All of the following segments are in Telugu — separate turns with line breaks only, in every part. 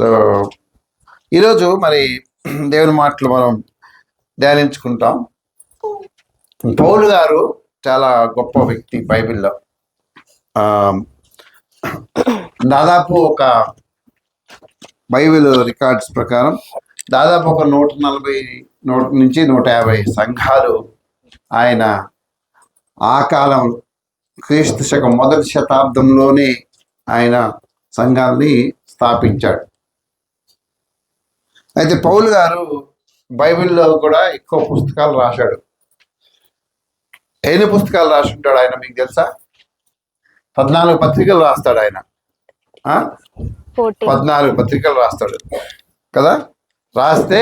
సో ఈరోజు మరి దేవుని మాటలు మనం ధ్యానించుకుంటాం. పౌలు గారు చాలా గొప్ప వ్యక్తి బైబిల్లో. దాదాపు ఒక బైబిల్ రికార్డ్స్ ప్రకారం దాదాపు ఒక 140 నుంచి 150 సంఘాలు ఆయన ఆ కాలం క్రీస్తు శకం మొదటి శతాబ్దంలోనే ఆయన సంఘాన్ని స్థాపించాడు. అయితే పౌలు గారు బైబిల్లో కూడా ఎక్కువ పుస్తకాలు రాశాడు. ఎన్ని పుస్తకాలు రాసుంటాడు ఆయన మీకు తెలుసా? 14 పత్రికలు రాస్తాడు ఆయన. 14 పత్రికలు రాస్తాడు కదా. రాస్తే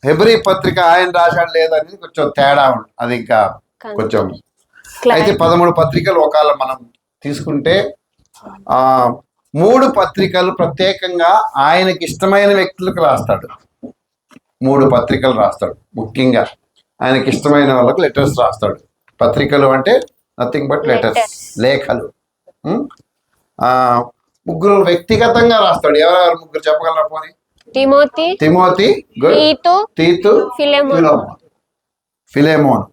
హెబ్రీ పత్రిక ఆయన రాశాడు లేదని కొంచెం తేడా ఉంది, అది ఇంకా కొంచెం. అయితే 13 పత్రికలు ఒకవేళ మనం తీసుకుంటే 3 పత్రికలు ప్రత్యేకంగా ఆయనకి ఇష్టమైన వ్యక్తులకు రాస్తాడు. 3 పత్రికలు రాస్తాడు. ముఖ్యంగా ఆయనకి ఇష్టమైన వాళ్ళకి లెటర్స్ రాస్తాడు. పత్రికలు అంటే నథింగ్ బట్ లెటర్స్, లేఖలు. 3 వ్యక్తిగతంగా రాస్తాడు. ఎవరెవరు 3 చెప్పగలరా? పోనీ. తిమోతి, తీతు, ఫిలేమోన్.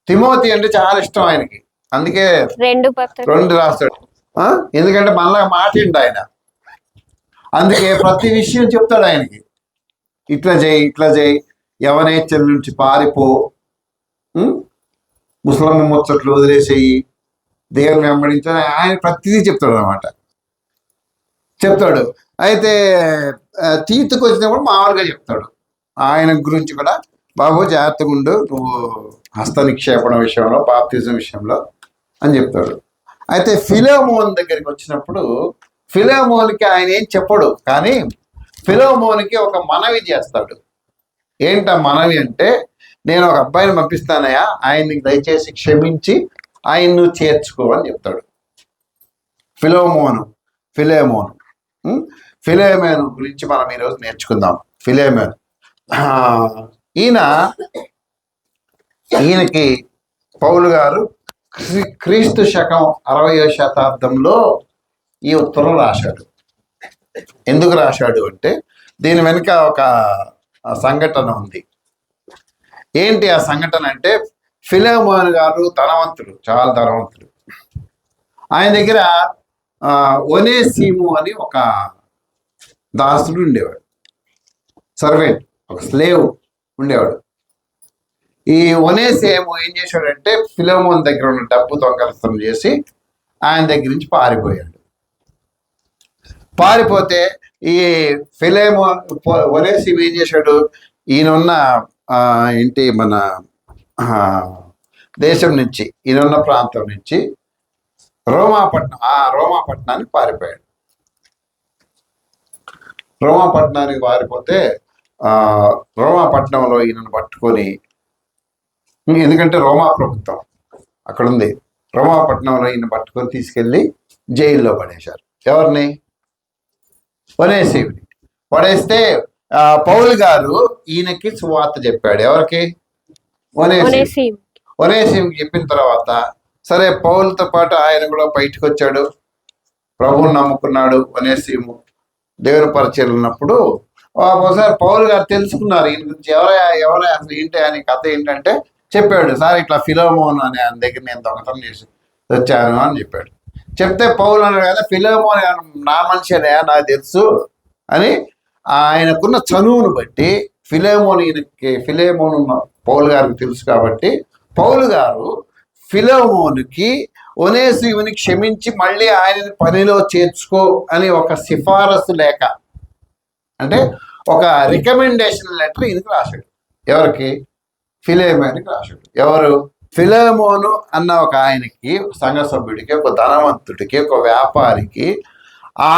తిమోతి అంటే చాలా ఇష్టం ఆయనకి, అందుకే 2 రాస్తాడు. ఎందుకంటే మళ్ళా మాటిండు ఆయన, అందుకే ప్రతి విషయం చెప్తాడు ఆయనకి. ఇట్లా చేయి, యవనేచ్ఛల నుంచి పారిపో, ముసలమ్మ ముచ్చట్లు వదిలేసేయి, దేవుని వెంబడించని ఆయన ప్రతిదీ చెప్తాడు అన్నమాట. చెప్తాడు. అయితే తీతుకు వచ్చినప్పుడు మామూలుగా చెప్తాడు. ఆయన గురించి కూడా, బాబు జాగ్రత్తగా ఉండు నువ్వు హస్త నిక్షేపణ విషయంలో, బాప్తిజం విషయంలో అని చెప్తాడు. అయితే ఫిలోమోన్ దగ్గరికి వచ్చినప్పుడు ఫిలోమోన్కి ఆయన ఏం చెప్పడు, కానీ ఫిలోమోన్కి ఒక మనవి చేస్తాడు. ఏంట మనవి అంటే, నేను ఒక అబ్బాయిని పంపిస్తానయ్యా, ఆయన్ని దయచేసి క్షమించి ఆయన్ను చేర్చుకో అని చెప్తాడు. ఫిలేమోను గురించి మనం ఈరోజు నేర్చుకుందాం. ఫిలేమోన్ ఈయనకి పౌలు గారు క్రీస్తు శకం 60వ శతాబ్దంలో ఈ ఉత్తరం రాశాడు. ఎందుకు రాశాడు అంటే, దీని వెనుక ఒక సంఘటన ఉంది. ఏంటి ఆ సంఘటన అంటే, ఫిలేమోన్ గారు ధనవంతుడు, చాలా ధనవంతుడు. ఆయన దగ్గర ఒనేసిము అని ఒక దాసుడు ఉండేవాడు, సర్వెంట్, ఒక స్లేవ్ ఉండేవాడు. ఈ ఒనేసిము ఏం చేశాడంటే, ఫిలేమోన్ దగ్గర ఉన్న డబ్బు దొంగతనం చేసి ఆయన దగ్గర నుంచి పారిపోతే ఈ ఒనేసిము ఏం చేశాడు, ఈయనున్న మన దేశం నుంచి, ఈయనున్న ప్రాంతం నుంచి రోమాపట్నానికి పారిపోయాడు. రోమాపట్నానికి పారిపోతే రోమాపట్నంలో ఈయనను పట్టుకొని, ఎందుకంటే రోమా ప్రభుత్వం అక్కడ ఉంది, రోమాపట్నంలో ఈయన పట్టుకొని తీసుకెళ్ళి జైల్లో పడేశారు. ఎవరిని? ఒనేసిముని పడేస్తే పౌలు గారు ఈయనకి సువార్త చెప్పాడు. ఎవరికి? ఒనేసిముకి చెప్పిన తర్వాత సరే, పౌలుతో పాటు ఆయన కూడా బయటకు వచ్చాడు, ప్రభువుని నమ్ముకున్నాడు. ఒనేసిము దేవుని పరిచయం ఉన్నప్పుడు ఒకసారి పౌలు గారు తెలుసుకున్నారు ఈయన గురించి. ఎవరే అసలు ఏంటి అని కథ ఏంటంటే చెప్పాడు. సార్ ఇట్లా ఫిలోమోన్ అని ఆయన దగ్గర నేను దొంగతనం చేసి వచ్చాను అని చెప్పాడు. చెప్తే పౌలు అన్నాడు కదా, ఫిలోమోన్ నా మనిషినే నాకు తెలుసు అని. ఆయనకున్న చనువును బట్టి ఫిలేమోన్ పౌలు గారికి తెలుసు కాబట్టి పౌలు గారు ఫిలోమోన్కి ఒనేసిముని క్షమించి మళ్ళీ ఆయనని పనిలో చేర్చుకో అని ఒక సిఫారసు లేఖ, అంటే ఒక రికమెండేషన్ లెటర్ ఈయనకి రాశాడు. ఎవరికి? ఫిలేమోన్కి రాశాడు. ఎవరు? ఫిలేమోను అన్న ఒక ఆయనకి, సంఘ సభ్యుడికి, ఒక ధనవంతుడికి, ఒక వ్యాపారికి,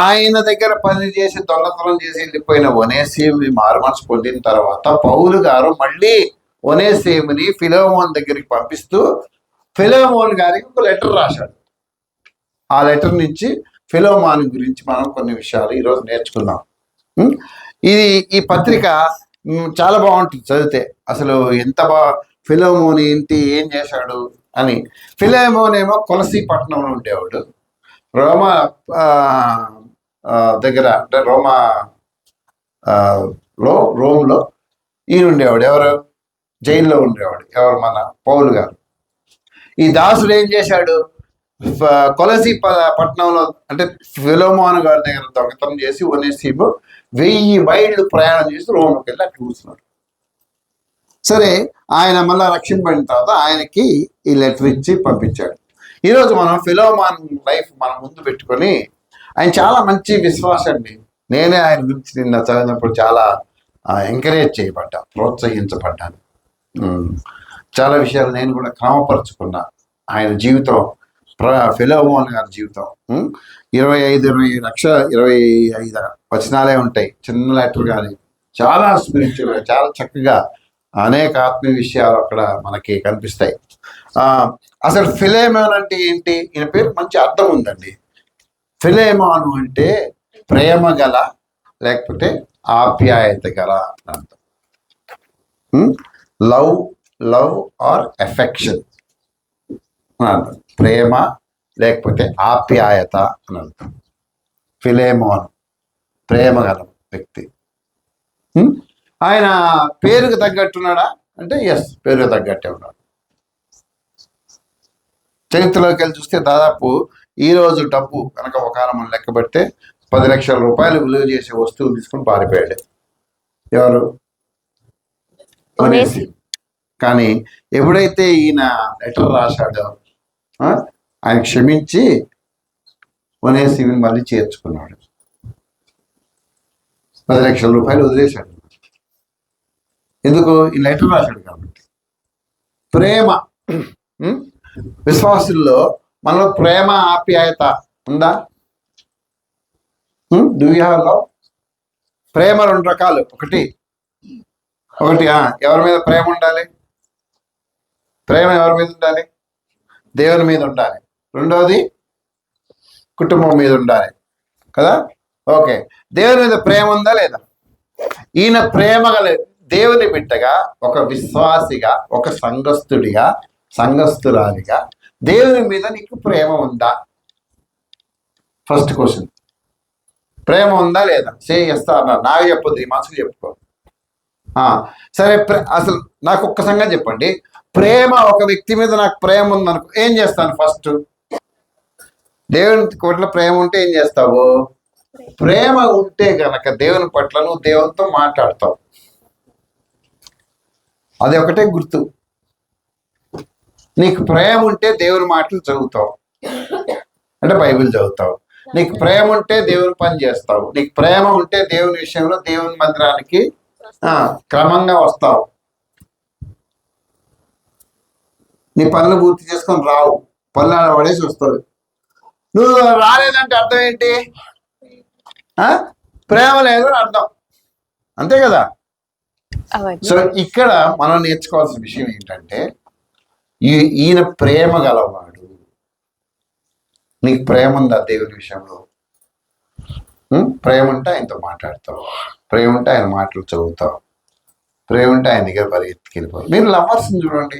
ఆయన దగ్గర పని చేసి దొంగతనం చేసి వెళ్ళిపోయిన ఒనేసిముని మారుమనసు పొందిన తర్వాత పౌలు గారు మళ్ళీ ఒనేసిముని ఫిలోమోన్ దగ్గరికి పంపిస్తూ ఫిలోమోన్ గారికి ఒక లెటర్ రాశాడు. ఆ లెటర్ నుంచి ఫిలోమోన్ గురించి మనం కొన్ని విషయాలు ఈరోజు నేర్చుకుందాం. ఈ పత్రిక చాలా బాగుంటుంది చదివితే. అసలు ఎంత ఫిలోమోన్ ఏంటి, ఏం చేశాడు అని. ఫిలోమోన్ ఏమో కొలసీ పట్టణంలో ఉండేవాడు. దగ్గర అంటే ఆ, రోమ్లో ఈయన ఉండేవాడు. ఎవరు? జైల్లో ఉండేవాడు. ఎవరు? మన పౌలు గారు. ఈ దాసుడు ఏం చేశాడు? కొలసి పట్టణంలో అంటే ఫిలోమోను గారి దగ్గర దొంగతనం చేసి ఒనేసిము 1000 మైళ్ళు ప్రయాణం చేసి రోమ్కి వెళ్ళి అక్కడ కూర్చున్నాడు. సరే, ఆయన మళ్ళీ రక్షింపబడిన తర్వాత ఆయనకి ఈ లెటర్ ఇచ్చి పంపించాడు. ఈరోజు మనం ఫిలోమాన్ లైఫ్ మనం ముందు పెట్టుకొని, ఆయన చాలా మంచి విశ్వాసం అండి. నేనే ఆయన గురించి నిన్న చదివినప్పుడు చాలా ఎంకరేజ్ చేయబడ్డా, ప్రోత్సహించబడ్డాను. చాలా విషయాలు నేను కూడా క్రమపరుచుకున్నా. ఆయన జీవితం, ఫిలోమోన్ గారి జీవితం 25 వచనాలే ఉంటాయి, చిన్న లెటర్ కానీ చాలా స్పిరిచువల్, చాలా చక్కగా అనేక ఆత్మీయ విషయాలు అక్కడ మనకి కనిపిస్తాయి. అసలు ఫిలేమోన్ అంటే ఏంటి? ఈయన పేరు మంచి అర్థం ఉందండి. ఫిలేమోను అంటే ప్రేమ గల, లేకపోతే ఆప్యాయత గల అర్థం. లవ్ ఆర్ ఎఫెక్షన్ అని అర్థం. ప్రేమ లేకపోతే ఆప్యాయత అని అర్థం. ఫిలేమోన్ ప్రేమ గల వ్యక్తి. ఆయన పేరుకు తగ్గట్టున్నాడా అంటే ఎస్, పేరుకు తగ్గట్టే ఉన్నాడు. చరిత్రలోకి వెళ్ళి చూస్తే దాదాపు ఈరోజు డబ్బు కనుక ఒక మనం లెక్క పెడితే 10 లక్షల రూపాయలు విలువ చేసే వస్తువులు తీసుకుని పారిపోయాడు. ఎవరు? ఒనేసిము. కానీ ఎప్పుడైతే ఈయన లెటర్ రాశాడో ఆయన క్షమించి ఒనేసిముని మళ్ళీ చేర్చుకున్నాడు. 10 లక్షల రూపాయలు వదిలేశాడు. ఎందుకు? ఈ లెటర్ రాశాడు కాబట్టి. ప్రేమ, విశ్వాసుల్లో మనలో ప్రేమ ఆప్యాయత ఉందా? Do you have love? ప్రేమ 2 రకాలు. ఒకటి ఎవరి మీద ప్రేమ ఉండాలి? ప్రేమ ఎవరి మీద ఉండాలి? దేవుని మీద ఉండాలి. రెండవది కుటుంబం మీద ఉండాలి కదా. ఓకే, దేవుని మీద ప్రేమ ఉందా లేదా? ఈయన ప్రేమ గల దేవుని బిడ్డగా, ఒక విశ్వాసిగా, ఒక సంఘస్థురాలిగా దేవుని మీద నీకు ప్రేమ ఉందా? First question. ప్రేమ ఉందా లేదా? చేస్తా అన్నారు. నాకు చెప్పొద్దు, ఈ మనసుకు చెప్పుకో. సరే, అసలు నాకు ఒక్క సంగతి చెప్పండి. ప్రేమ, ఒక వ్యక్తి మీద నాకు ప్రేమ ఉందనుకో, ఏం చేస్తాను? ఫస్ట్ దేవుని పట్ల ప్రేమ ఉంటే ఏం చేస్తావు? ప్రేమ ఉంటే గనక దేవుని పట్ల నువ్వు దేవునితో మాట్లాడతావు. అది ఒకటే గుర్తు. నీకు ప్రేమ ఉంటే దేవుని మాటలు చదువుతావు, అంటే బైబిల్ చదువుతావు. నీకు ప్రేమ ఉంటే దేవుని పని చేస్తావు. నీకు ప్రేమ ఉంటే దేవుని విషయంలో దేవుని మందిరానికి క్రమంగా వస్తావు. నీ పనులు పూర్తి చేసుకొని రావు, పనులు పడేసి వస్తావు. నువ్వు రాలేదంటే అర్థం ఏంటి? ప్రేమ లేదు అని అర్థం, అంతే కదా. సో ఇక్కడ మనం నేర్చుకోవాల్సిన విషయం ఏంటంటే, ఈయన ప్రేమ గలవాడు. నీకు ప్రేమ ఉందా దేవుని విషయంలో? ప్రేమ ఉంటే ఆయనతో మాట్లాడతావు, ప్రేమ ఉంటే ఆయన మాటలు చదువుతావు, ప్రేమ ఉంటే ఆయన దగ్గర పరిగెత్తుకెళ్ళిపోవు. మీరు లవర్స్ని చూడండి,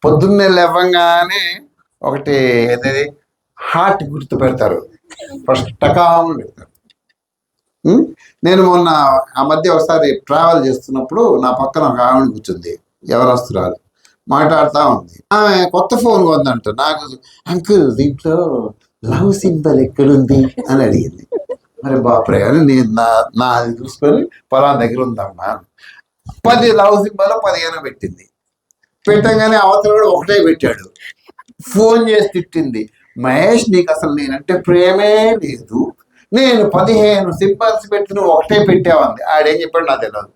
పొద్దున్నే లేవగానే ఒకటి ఏదైతే హార్ట్ గుర్తు పెడతారు, ఫస్ట్ టకాములు పెడతారు. నేను మొన్న ఆ మధ్య ఒకసారి ట్రావెల్ చేస్తున్నప్పుడు నా పక్కన ఒక ఆవిడ కూర్చుంది, ఎవరస్తురాలు, మాట్లాడుతూ ఉంది. ఆమె కొత్త ఫోన్ కొందంట. నాకు అంకుల్ దీంట్లో లవ్ సింబల్ ఎక్కడుంది అని అడిగింది. మరి బాపరే అని నేను నాది చూసుకొని పొలం దగ్గర ఉందమ్మా 10 లవ్ సింబల్ 15 పెట్టింది. పెట్టగానే అవతల కూడా ఒకటే పెట్టాడు. ఫోన్ చేసి తిట్టింది, మహేష్ నీకు అసలు నేనంటే ప్రేమే లేదు, నేను 15 సింబల్స్ పెట్టి నువ్వు ఒకటే పెట్టావంది. ఆడేం చెప్పాడు నాకు తెలియదు.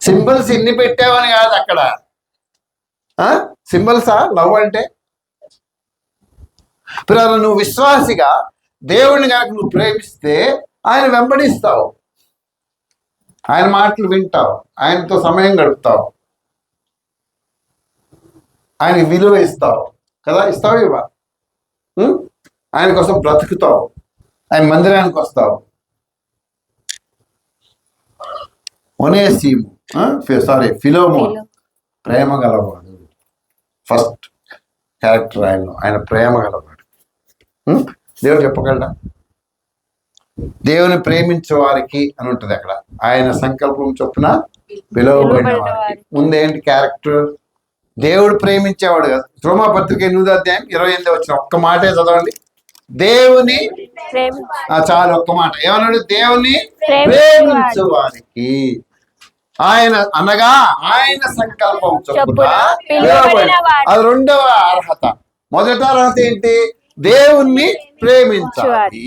సింబల్స్ ఎన్ని పెట్టావని కాదు అక్కడ, సింబల్సా లవ్ అంటే? నువ్వు విశ్వాసిగా దేవుడిని కనుక నువ్వు ప్రేమిస్తే ఆయన వెంబడిస్తావు, ఆయన మాటలు వింటావు, ఆయనతో సమయం గడుపుతావు, ఆయనకి విలువ ఇస్తావు కదా. ఇస్తావు ఇవ్వ, ఆయన కోసం బ్రతుకుతావు, ఆయన మందిరానికి వస్తావు. ఒనేసిము ఫిలోమోన్ ప్రేమ గలవాడు. ఫస్ట్ క్యారెక్టర్ ఆయన ప్రేమ గలవాడు. దేవుడు చెప్పగలడా? దేవుని ప్రేమించే వారికి అని ఉంటుంది అక్కడ. ఆయన సంకల్పం చొప్పున పిలువబడిన వారికి. ముందేంటి క్యారెక్టర్? దేవుడు ప్రేమించేవాడు కదా. రోమాపత్రిక 8:28 వచ్చిన ఒక్క మాటే చదవండి. దేవుని చాలు, ఒక్క మాట ఏమన్నాడు? దేవుని ప్రేమించు వారికి ఆయన అనగా ఆయన సంకల్పం చొప్పున పిలువబడిన. అది రెండవ అర్హత. మొదటి అర్హత ఏంటి? దేవుణ్ణి ప్రేమించాలి.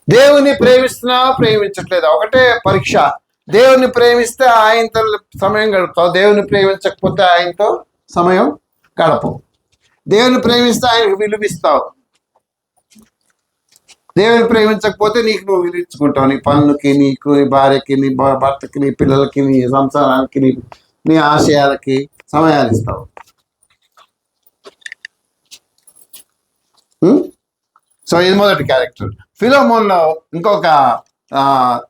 దేవుని ప్రేమిస్తున్నావా ప్రేమించట్లేదు ఒకటే పరీక్ష. దేవుని ప్రేమిస్తే ఆయనతో సమయం గడుపుతావు, దేవుని ప్రేమించకపోతే ఆయనతో సమయం గడపవు. దేవుని ప్రేమిస్తే ఆయనకు విలువిస్తావు, దేవుని ప్రేమించకపోతే నీకు నువ్వు విలువించుకుంటావు. నీ పనులకి, నీకు, నీ భార్యకి, నీ భర్తకి, నీ పిల్లలకి, నీ సంసారానికి, నీ ఆశయాలకి సమయాలు ఇస్తావు. సో ఇది మొదటి క్యారెక్టర్. ఫిలోమోన్లో ఇంకొక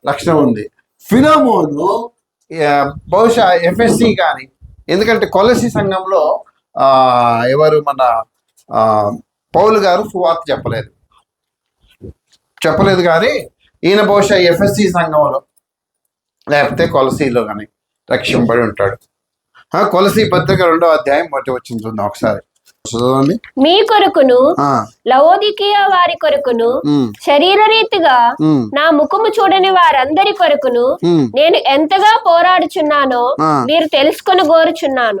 లక్షణం ఉంది. ఫిలోమోను బహుశా ఎఫ్ఎస్సి కానీ, ఎందుకంటే కొలసి సంఘంలో ఎవరు మన పౌలు గారు సువార్త చెప్పలేదు కానీ ఈయన బహుశా ఎఫ్ఎస్సి సంఘంలో లేకపోతే కొలసీలో కానీ రక్షింపబడి ఉంటాడు. కొలసీ పత్రిక 2వ అధ్యాయం వచ్చింది చూద్దాం ఒకసారి.
మీ కొరకును లవోదికీయ వారి కొరకును శరీర రీతిగా నా ముఖము చూడని వారందరి కొరకును నేను ఎంతగా పోరాడుచున్నానో మీరు తెలుసుకొని కోరుచున్నాను.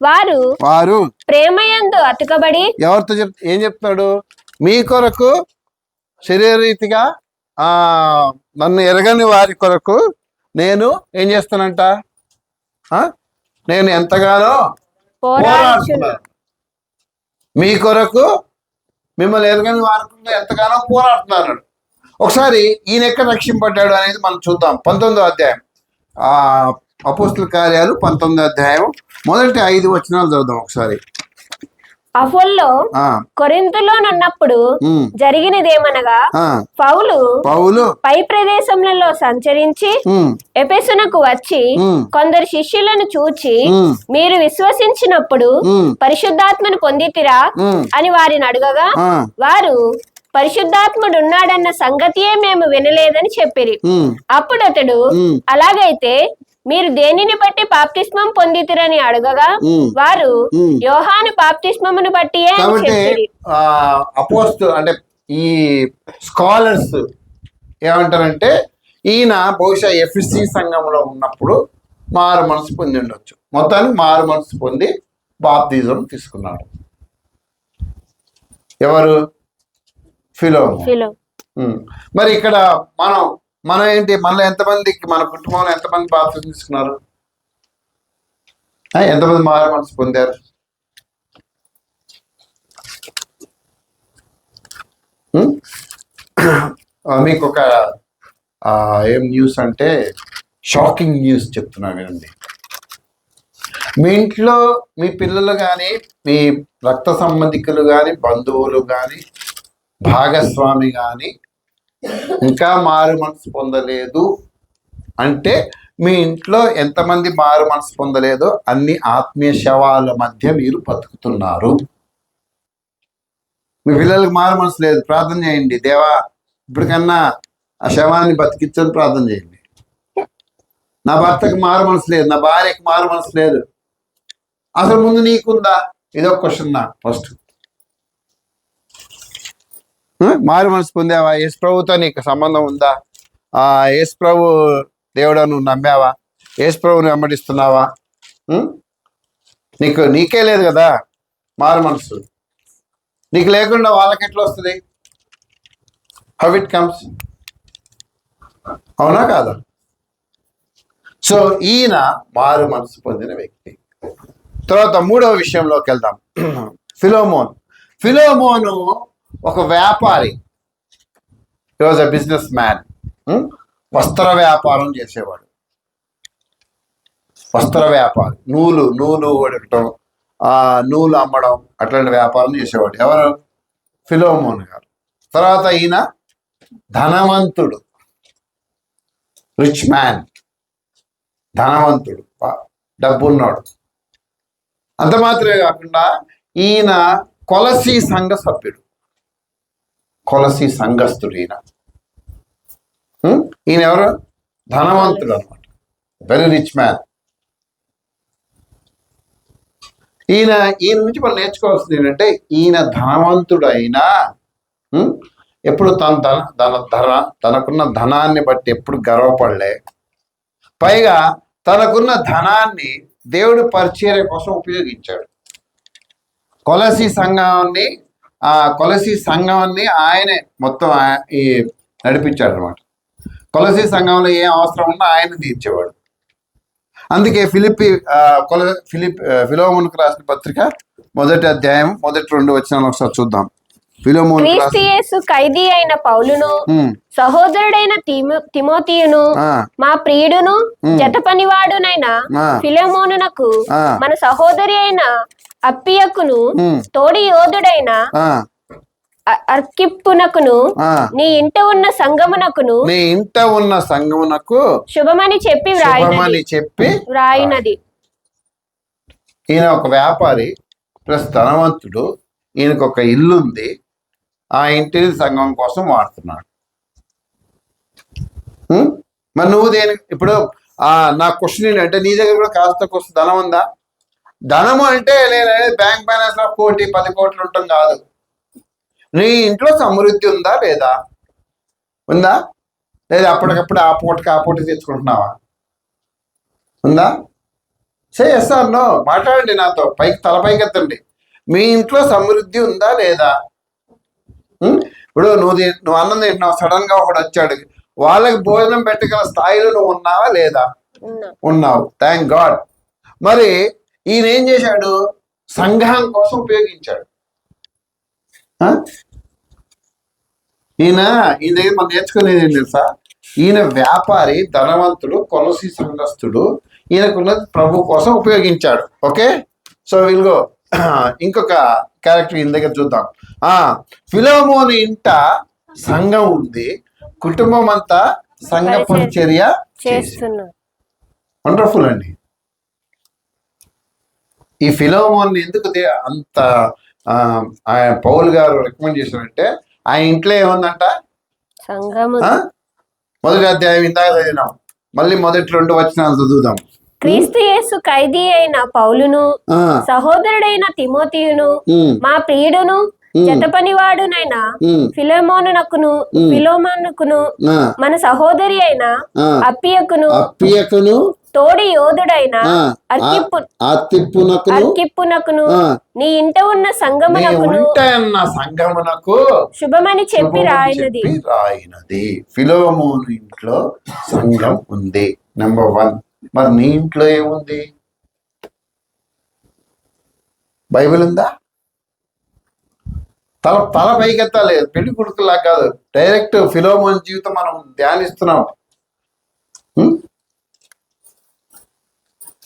వారు ప్రేమయందు అతుకబడి.
ఎవరితో ఏం చెప్తాడు? మీ కొరకు శరీర రీతిగా నన్ను ఎరగని వారి కొరకు నేను ఏం చేస్తానంట? నేను ఎంతగానో పోరాడుతున్నాను. మీ కొరకు మిమ్మల్ని ఎరగని వారికి ఎంతగానో పోరాడుతున్నాడు. ఒకసారి ఈయన ఎక్కడ రక్షింపడ్డాడు అనేది మనం చూద్దాం. 19వ అధ్యాయం, అపోస్తుల కార్యాలు 19వ అధ్యాయం మొదటి 5 వచనాలు చదువుదాం ఒకసారి.
అపోల్లో కొరింథులోనున్నప్పుడు జరిగినదేమనగా, పౌలు పై ప్రదేశములలో సంచరించి ఎఫెసునకు వచ్చి కొందరు శిష్యులను చూచి, మీరు విశ్వసించినప్పుడు పరిశుద్ధాత్మను పొందితిరా అని వారిని అడగగా, వారు పరిశుద్ధాత్ముడు ఉన్నాడన్న సంగతియే మేము వినలేదని చెప్పిరి. అప్పుడు అతడు, అలాగైతే మీరు దేనిని బట్టి బాప్తిస్మం పొందితిరని అడగగా, వారు యోహాను బాప్తిస్మమును బట్టి
అపోస్తలు అంటే ఈ స్కాలర్స్ ఏమంటారంటే, ఈయన బహుశా ఎఫ్ఎస్సి సంఘంలో ఉన్నప్పుడు మారు మనసు పొంది ఉండొచ్చు. మొత్తానికి మారు మనసు పొంది బాప్తిజం తీసుకున్నాడు. ఎవరు? ఫిలోమోను. మరి ఇక్కడ మనం ఏంటి? మనలో ఎంతమందికి, మన కుటుంబంలో ఎంతమంది బాప్తిజం తీసుకున్నారు? ఎంతమంది మారు మనసు పొందారు? మీకు ఒక ఏం న్యూస్ అంటే షాకింగ్ న్యూస్ చెప్తున్నాను వినండి. మీ ఇంట్లో మీ పిల్లలు కానీ, మీ రక్త సంబంధికులు కానీ, బంధువులు కానీ, భాగస్వామి కానీ ఇంకా మారు మనసు పొందలేదు అంటే, మీ ఇంట్లో ఎంతమంది మారు మనసు పొందలేదో అన్ని ఆత్మీయ శవాల మధ్య మీరు బతుకుతున్నారు. మీ పిల్లలకు మారు మనసు లేదు, ప్రార్థన చేయండి. దేవా, ఇప్పటికన్నా ఆ శవాన్ని బతికించని ప్రార్థన చేయండి. నా భర్తకు మారు మనసు లేదు, నా భార్యకు మారు మనసు లేదు, అసలు ముందు నీకుందా? ఇదొక క్వశ్చన్ నా ఫస్ట్. మారు మనసు పొందావా? యేసు ప్రభుతో నీకు సంబంధం ఉందా? యేసు ప్రభు దేవుడా నువ్వు నమ్మావా? యేసు ప్రభుని వెంబడిస్తున్నావా? నీకే లేదు కదా మారు మనసు. నీకు లేకుండా వాళ్ళకి ఎట్లా వస్తుంది? How it comes? అవునా కాదా? సో ఈయన మారు మనసు పొందిన వ్యక్తి. తర్వాత 3వ విషయంలోకి వెళ్దాం. ఫిలోమోను ఒక వ్యాపారి. హి వాజ్ ఎ బిజినెస్ మ్యాన్. వస్త్ర వ్యాపారం చేసేవాడు. వస్త్ర వ్యాపారి, నూలు వడకటం, నూలు అమ్మడం, అట్లాంటి వ్యాపారం చేసేవాడు. ఎవరు? ఫిలోమోను గారు. తర్వాత ఈయన ధనవంతుడు, రిచ్ మ్యాన్, ధనవంతుడు, డబ్బున్నాడు. అంత మాత్రమే కాకుండా ఈయన కొలసీ సంఘ సభ్యుడు. కొలసి సంఘస్థుడు ఈయన. ఈయన ఎవరు? ధనవంతుడు అనమాట, వెరీ రిచ్ మ్యాన్. ఈయన నుంచి మనం నేర్చుకోవాల్సింది ఏంటంటే, ఈయన ధనవంతుడు అయినా ఎప్పుడు తనకున్న ధనాన్ని బట్టి ఎప్పుడు గర్వపడలే. పైగా తనకున్న ధనాన్ని దేవుడి పరిచర్య కోసం ఉపయోగించాడు. కొలసి సంఘాన్ని ఆయనే మొత్తం ఈ నడిపించాడు అనమాట. కొలసి సంఘంలో ఏం అవసరం ఉన్నా ఆయన తీర్చేవాడు. అందుకే ఫిలోమోనుకు రాసిన పత్రిక 1వ అధ్యాయం 1-2 వచనాలు ఒకసారి చూద్దాం.
క్రీస్తు యేసు ఖైదీ అయిన పౌలును, సహోదరుడైన తిమోతియును, మా ప్రియుడును జత పనివాడునైన ఫిలెమోనునకు, మన సహోదరి అయిన అప్పియకును, తోడి యోధుడైన అర్కిప్పునకును, నీ ఇంట ఉన్న సంగమునకు శుభమని చెప్పి వ్రాయినది.
ఈయన ఒక వ్యాపారి ప్లస్ ధనవంతుడు. ఈయనకు ఒక ఇల్లు ఉంది, ఆ ఇంటిని సంఘం కోసం వాడుతున్నాడు. మరి నువ్వు ఇప్పుడు నా క్వశ్చన్ ఏంటంటే, నీ దగ్గర కూడా కాస్త ధనం ఉందా? ధనము అంటే నేను బ్యాంక్ బ్యాలెన్స్ లో 1-10 కోట్లు ఉండటం కాదు. నీ ఇంట్లో సమృద్ధి ఉందా లేదా? ఉందా లేదా? అప్పటికప్పుడు ఆ పూటకి తెచ్చుకుంటున్నావా? ఉందా? ఎస్ ఆర్ నో మాట్లాడండి నాతో, తల పైకి ఎత్తండి. మీ ఇంట్లో సమృద్ధి ఉందా లేదా? ఇప్పుడు నువ్వు అన్నం తింటున్నావు, సడన్ గా ఒకడు వచ్చాడు, వాళ్ళకి భోజనం పెట్టగల స్థాయిలో నువ్వు ఉన్నావా లేదా? ఉన్నావు, థ్యాంక్ గాడ్. మరి ఈయన ఏం చేశాడు? సంఘం కోసం ఉపయోగించాడు. ఈయన దగ్గర మనం నేర్చుకునేది ఏం తెలుసా? ఈయన వ్యాపారి, ధనవంతుడు, కొలసి సంఘస్థుడు. ఈయనకున్నది ప్రభు కోసం ఉపయోగించాడు. ఓకే, సో వీళ్ళగో ఇంకొక క్యారెక్టర్ ఈయన దగ్గర చూద్దాం. ఫిలోమోను ఇంట సంఘం ఉంది, కుటుంబం అంతా సంఘ పరిచర్య చేస్తున్నారు. వండర్ఫుల్ అండి. ఈ ఫిలోమోన్ ఎందుకు అంత పౌలు గారు రికమెండ్ చేశారంటే, ఆ ఇంట్లో ఏముందంట? 1వ అధ్యాయం ఇందాక చదివినాం, మళ్ళీ 1-2 వచనాలు చదువుదాం.
క్రీస్తు యేసు ఖైదీ అయిన పౌలును, సహోదరుడైన తిమోతియును, మా ప్రియుడును జత పనివాడునైన ఫిలెమోనునకును, మన సహోదరి అయిన అప్పియకును, తోడి యోధుడైన అర్కిప్పునకును, నీ ఇంట ఉన్న సంగమునకు శుభమని చెప్పి రాయినది.
ఫిలెమోను ఇంట్లో సంఘం ఉంది, నెంబర్ 1. మరి నీ ఇంట్లో ఏముంది? బైబిల్ ఉందా? తల పైకెత్తలేదు, పెళ్లి కొడుకులా కాదు, డైరెక్ట్ ఫిలోమోన్ జీవితం మనం ధ్యానిస్తున్నాం.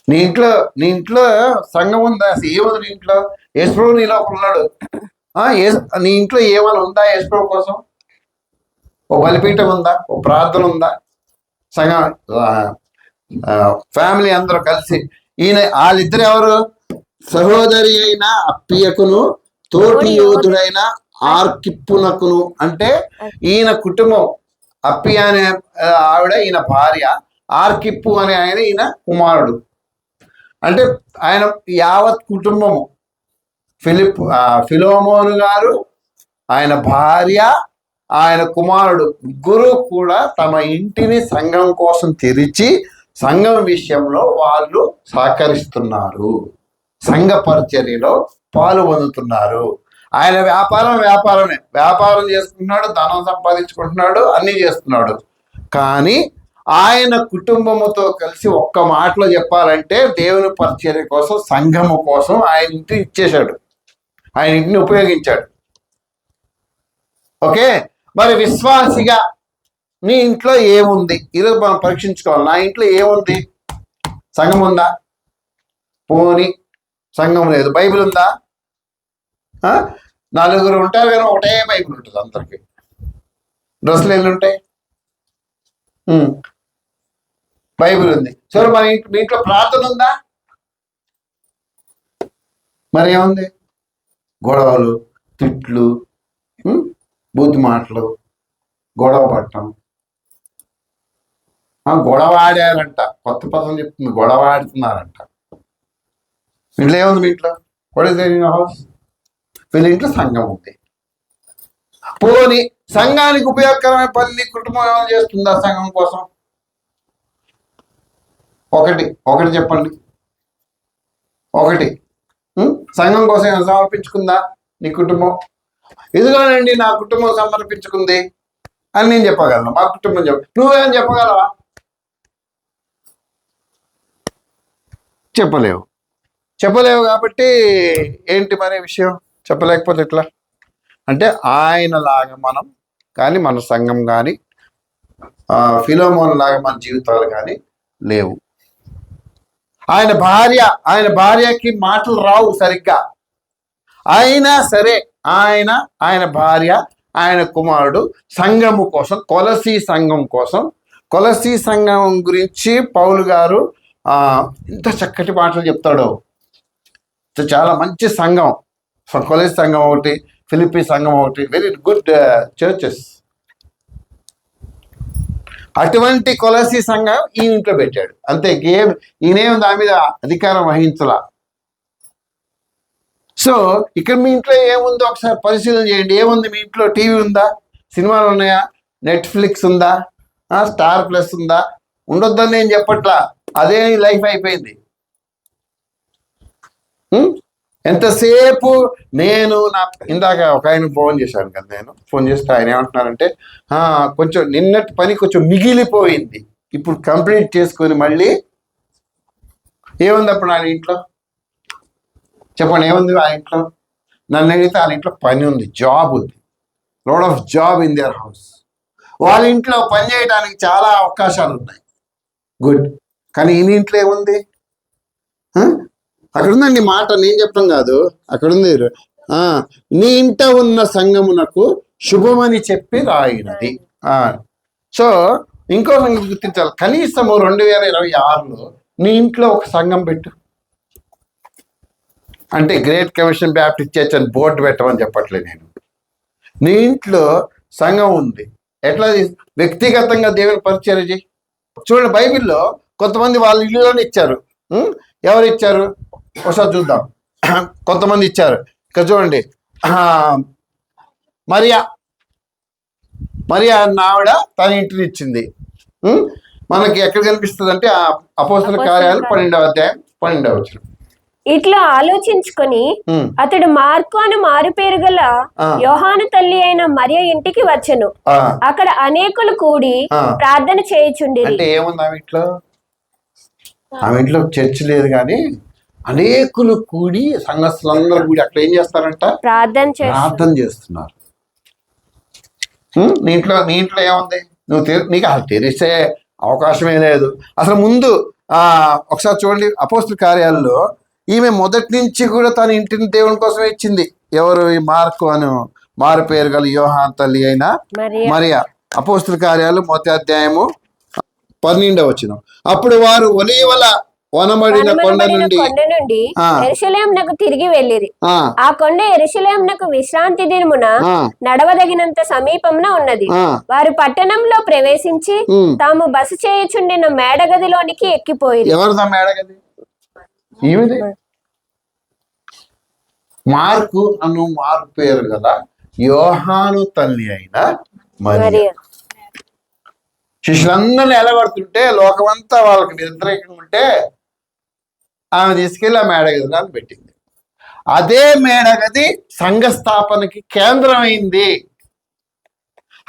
నీ ఇంట్లో సంఘం ఉందా? ఏముంది నీ ఇంట్లో? యేసుప్రభు నీ లోపల ఉన్నాడు. నీ ఇంట్లో ఏమైనా ఉందా యేసుప్రభు కోసం? ఓ బలిపీఠం ఉందా? ఓ ప్రార్థన ఉందా? సంఘం, ఫ్యామిలీ అందరూ కలిసి. వాళ్ళిద్దరు ఎవరు? సహోదరి అయిన అప్పియకును, తోటి యోధుడైన ఆర్కిప్పునకును. అంటే ఈయన కుటుంబం, అప్పి అనే ఆవిడ ఈయన భార్య, ఆర్కిప్పు అనే ఆయన ఈయన కుమారుడు. అంటే ఆయన యావత్ కుటుంబము, ఫిలోమోను గారు, ఆయన భార్య, ఆయన కుమారుడు, ముగ్గురు కూడా తమ ఇంటిని సంఘం కోసం తెరిచి సంఘం విషయంలో వాళ్ళు సహకరిస్తున్నారు, సంఘ పరిచర్యలో పాలు పొందుతున్నారు. ఆయన వ్యాపారం చేసుకుంటున్నాడు, ధనం సంపాదించుకుంటున్నాడు, అన్ని చేస్తున్నాడు. కానీ ఆయన కుటుంబముతో కలిసి ఒక్క మాటలో చెప్పాలంటే, దేవుని పరిచర్య కోసం, సంఘము కోసం ఆయన ఇంటిని ఇచ్చేశాడు, ఆయన ఇంటిని ఉపయోగించాడు. ఓకే, మరి విశ్వాసిగా నీ ఇంట్లో ఏముంది? ఈరోజు మనం పరీక్షించుకోవాలి. నా ఇంట్లో ఏముంది? సంఘం ఉందా? పోని సంఘం లేదు. బైబిల్ ఉందా? 4 ఉంటారు కానీ ఒకటే బైబిల్ ఉంటుంది అందరికి. డ్రెస్సులు ఎన్ని ఉంటాయి? బైబిల్ ఉంది. సరే, మరి మీ ఇంట్లో ప్రార్థన ఉందా? మరి ఏముంది? గొడవలు, తిట్లు, బూతు మాటలు, గొడవ పడటం. గొడవ ఆడారంట, కొత్త పదం చెప్తుంది, గొడవ ఆడుతున్నారంట. ఇంట్లో ఏముంది? మీ ఇంట్లో హౌస్, వీళ్ళ ఇంట్లో సంఘం ఉంది. పోని సంఘానికి ఉపయోగకరమైన పని నీ కుటుంబం ఏమైనా చేస్తుందా సంఘం కోసం? ఒకటి చెప్పండి. సంఘం కోసం ఏమైనా సమర్పించుకుందా నీ కుటుంబం? ఇదిగోనండి నా కుటుంబం సమర్పించుకుంది అని నేను చెప్పగలను. మా కుటుంబం నువ్వేం చెప్పగలవా? చెప్పలేవు కాబట్టి ఏంటి మరి విషయం? చెప్పలేకపోతే ఎట్లా? అంటే ఆయనలాగా మనం కానీ, మన సంఘం కానీ, ఫిలోమోన్ లాగా మన జీవితాలు కానీ లేవు. ఆయన భార్యకి మాటలు రావు సరిగ్గా. అయినా సరే ఆయన భార్య, ఆయన కుమారుడు సంఘము కోసం, కొలసీ సంఘం గురించి పౌలు గారు ఇంత చక్కటి మాటలు చెప్తాడు. చాలా మంచి సంఘం, కొలసీ సంఘం ఒకటి, ఫిలిప్పీ సంఘం ఒకటి, వెరీ గుడ్ చర్చెస్. అటువంటి కొలసీ సంఘం ఈ ఇంట్లో పెట్టాడు అంతే. ఈయనేం దాని మీద అధికారం వహించలా. సో ఇక్కడ మీ ఇంట్లో ఏముందో ఒకసారి పరిశీలన చేయండి. ఏముంది మీ ఇంట్లో? టీవీ ఉందా? సినిమాలు ఉన్నాయా? నెట్ఫ్లిక్స్ ఉందా? స్టార్ ప్లస్ ఉందా? ఉండొద్దని నేను చెప్పట్లా, అదే లైఫ్ అయిపోయింది. ఎంతసేపు ఇందాక ఒక ఆయన ఫోన్ చేశాను కదా, నేను ఫోన్ చేస్తే ఆయన ఏమంటున్నారంటే, కొంచెం నిన్నటి పని కొంచెం మిగిలిపోయింది, ఇప్పుడు కంప్లీట్ చేసుకొని మళ్ళీ. ఏముంది అప్పుడు ఆయన ఇంట్లో? చెప్పండి, ఏముంది ఆ ఇంట్లో? నన్ను అడిగితే వాళ్ళ ఇంట్లో పని ఉంది, జాబ్ ఉంది, load of job in their house. వాళ్ళ ఇంట్లో పని చేయడానికి చాలా అవకాశాలు ఉన్నాయి, గుడ్. కానీ ఈయన ఇంట్లో ఏముంది? అక్కడ ఉందండి మాట, నేను చెప్పడం కాదు, అక్కడ ఉంది. నీ ఇంట ఉన్న సంఘమునకు శుభమని చెప్పి రాయినది. సో ఇంకో సంగతి గుర్తించాలి, కనీసము 2026లో నీ ఇంట్లో ఒక సంఘం పెట్టు. అంటే గ్రేట్ కమిషన్ బ్యాప్టిస్ట్ చర్చ్ అని బోర్డు పెట్టమని చెప్పట్లేదు నేను. నీ ఇంట్లో సంఘం ఉంది, ఎట్లా వ్యక్తిగతంగా దేవుని పరిచర్య చేయి. చూడండి, బైబిల్లో కొంతమంది వాళ్ళ ఇల్లులోనే ఇచ్చారు. ఎవరు ఇచ్చారు ఒకసారి చూద్దాం. కొంతమంది ఇచ్చారు. ఇక్కడ చూడండి, మరియా అన్న ఆవిడ తన ఇంటిని ఇచ్చింది. మనకి ఎక్కడ కనిపిస్తుంది అంటే అపోస్తల కార్యాలు 12వ అధ్యాయం 12వ వచనం.
ఇట్లా ఆలోచించుకొని అతడు మార్కు అని మారు పేరు గల యోహాను తల్లి అయిన మరియ ఇంటికి వచ్చెను. అక్కడ అనేకులు కూడి ప్రార్థన చేయుచుండిరి.
అంటే ఏముంది ఆమె ఇంట్లో చర్చ్ లేదు కానీ అనేకులు కూడి, సంఘస్థులందరూ కూడి అక్కడ ఏం చేస్తారంట? ప్రార్థన చేస్తున్నారు. నీ ఇంట్లో ఏముంది? నీకు అసలు తెలిసే అవకాశమే లేదు అసలు. ముందు ఒకసారి చూడండి, అపోస్తల కార్యాలలో ఈమె మొదటి నుంచి కూడా తన ఇంటిని దేవుని కోసమే ఇచ్చింది. ఎవరు? ఈ మార్కు అని మారు పేరు గల యోహాను తల్లి అయిన మరియా. అపోస్తల కార్యాలు 1వ అధ్యాయము 12వ వచనం. అప్పుడు వారు ఒలీవల వనబడిన కొండ నుండి
యెరూషలేమునకు తిరిగి వెళ్ళిరి. ఆ కొండ యెరూషలేమునకు విశ్రాంతి దినమున నడవదగినంత సమీపమున ఉన్నది. వారు పట్టణంలో ప్రవేశించి తాము బస చేయుచుండిన మేడగదిలోనికి ఎక్కిపోయి.
ఎవరిదా మేడగది? మార్కు అను మారు పేరు కదా యోహాను తల్లి అయిన మరియా. శిష్యులందరినీ ఎలగొడుతుంటే, లోకమంతా వాళ్ళకి వ్యతిరేకంగా ఉంటే ఆమె తీసుకెళ్ళి ఆ మేడగదిలో పెట్టింది. అదే మేడగది సంఘ స్థాపనకి కేంద్రం అయింది.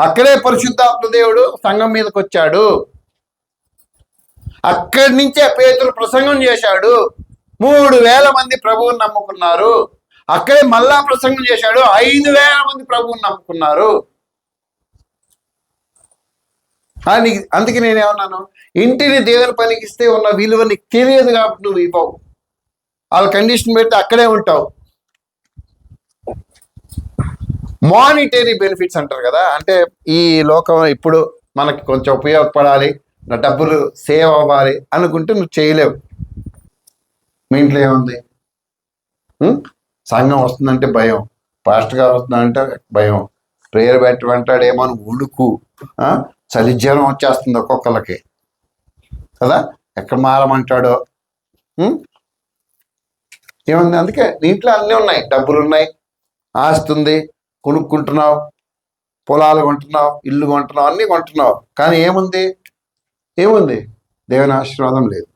అక్కడే పరిశుద్ధాత్మ దేవుడు సంఘం మీదకి వచ్చాడు. అక్కడి నుంచే పేతురు ప్రసంగం చేశాడు. 3000 మంది ప్రభువుని నమ్ముకున్నారు. అక్కడే మళ్ళా ప్రసంగం చేశాడు. 5000 మంది ప్రభువుని నమ్ముకున్నారు. అందుకే నేనేమన్నాను, ఇంటిని దేవుని పనికి ఇస్తే ఉన్న విలువ నీకు తెలియదు కాబట్టి నువ్వు ఇవ్వవు. వాళ్ళ కండిషన్ పెడితే అక్కడే ఉంటావు. మానిటరీ బెనిఫిట్స్ అంటారు కదా, అంటే ఈ లోకం ఇప్పుడు మనకి కొంచెం ఉపయోగపడాలి, నా డబ్బులు సేవ్ అవ్వాలి అనుకుంటే నువ్వు చేయలేవు. మీ ఇంట్లో ఏముంది? సంఘం వస్తుందంటే భయం, పాస్టర్ గారు వస్తుందంటే భయం, ప్రేయర్ పెట్టమంటాడేమో అని ఉడుకు, చలి జ్వరం వచ్చేస్తుంది ఒక్కొక్కరికి కదా, ఎక్కడ మారమంటాడో. ఏముంది, అందుకే దీంట్లో అన్నీ ఉన్నాయి, డబ్బులు ఉన్నాయి, ఆస్తి ఉంది, కొనుక్కుంటున్నావు, పొలాలు కొంటున్నావు, ఇల్లు కొంటున్నావు, అన్నీ కొంటున్నావు, కానీ ఏముంది, దేవుని ఆశీర్వాదం లేదు.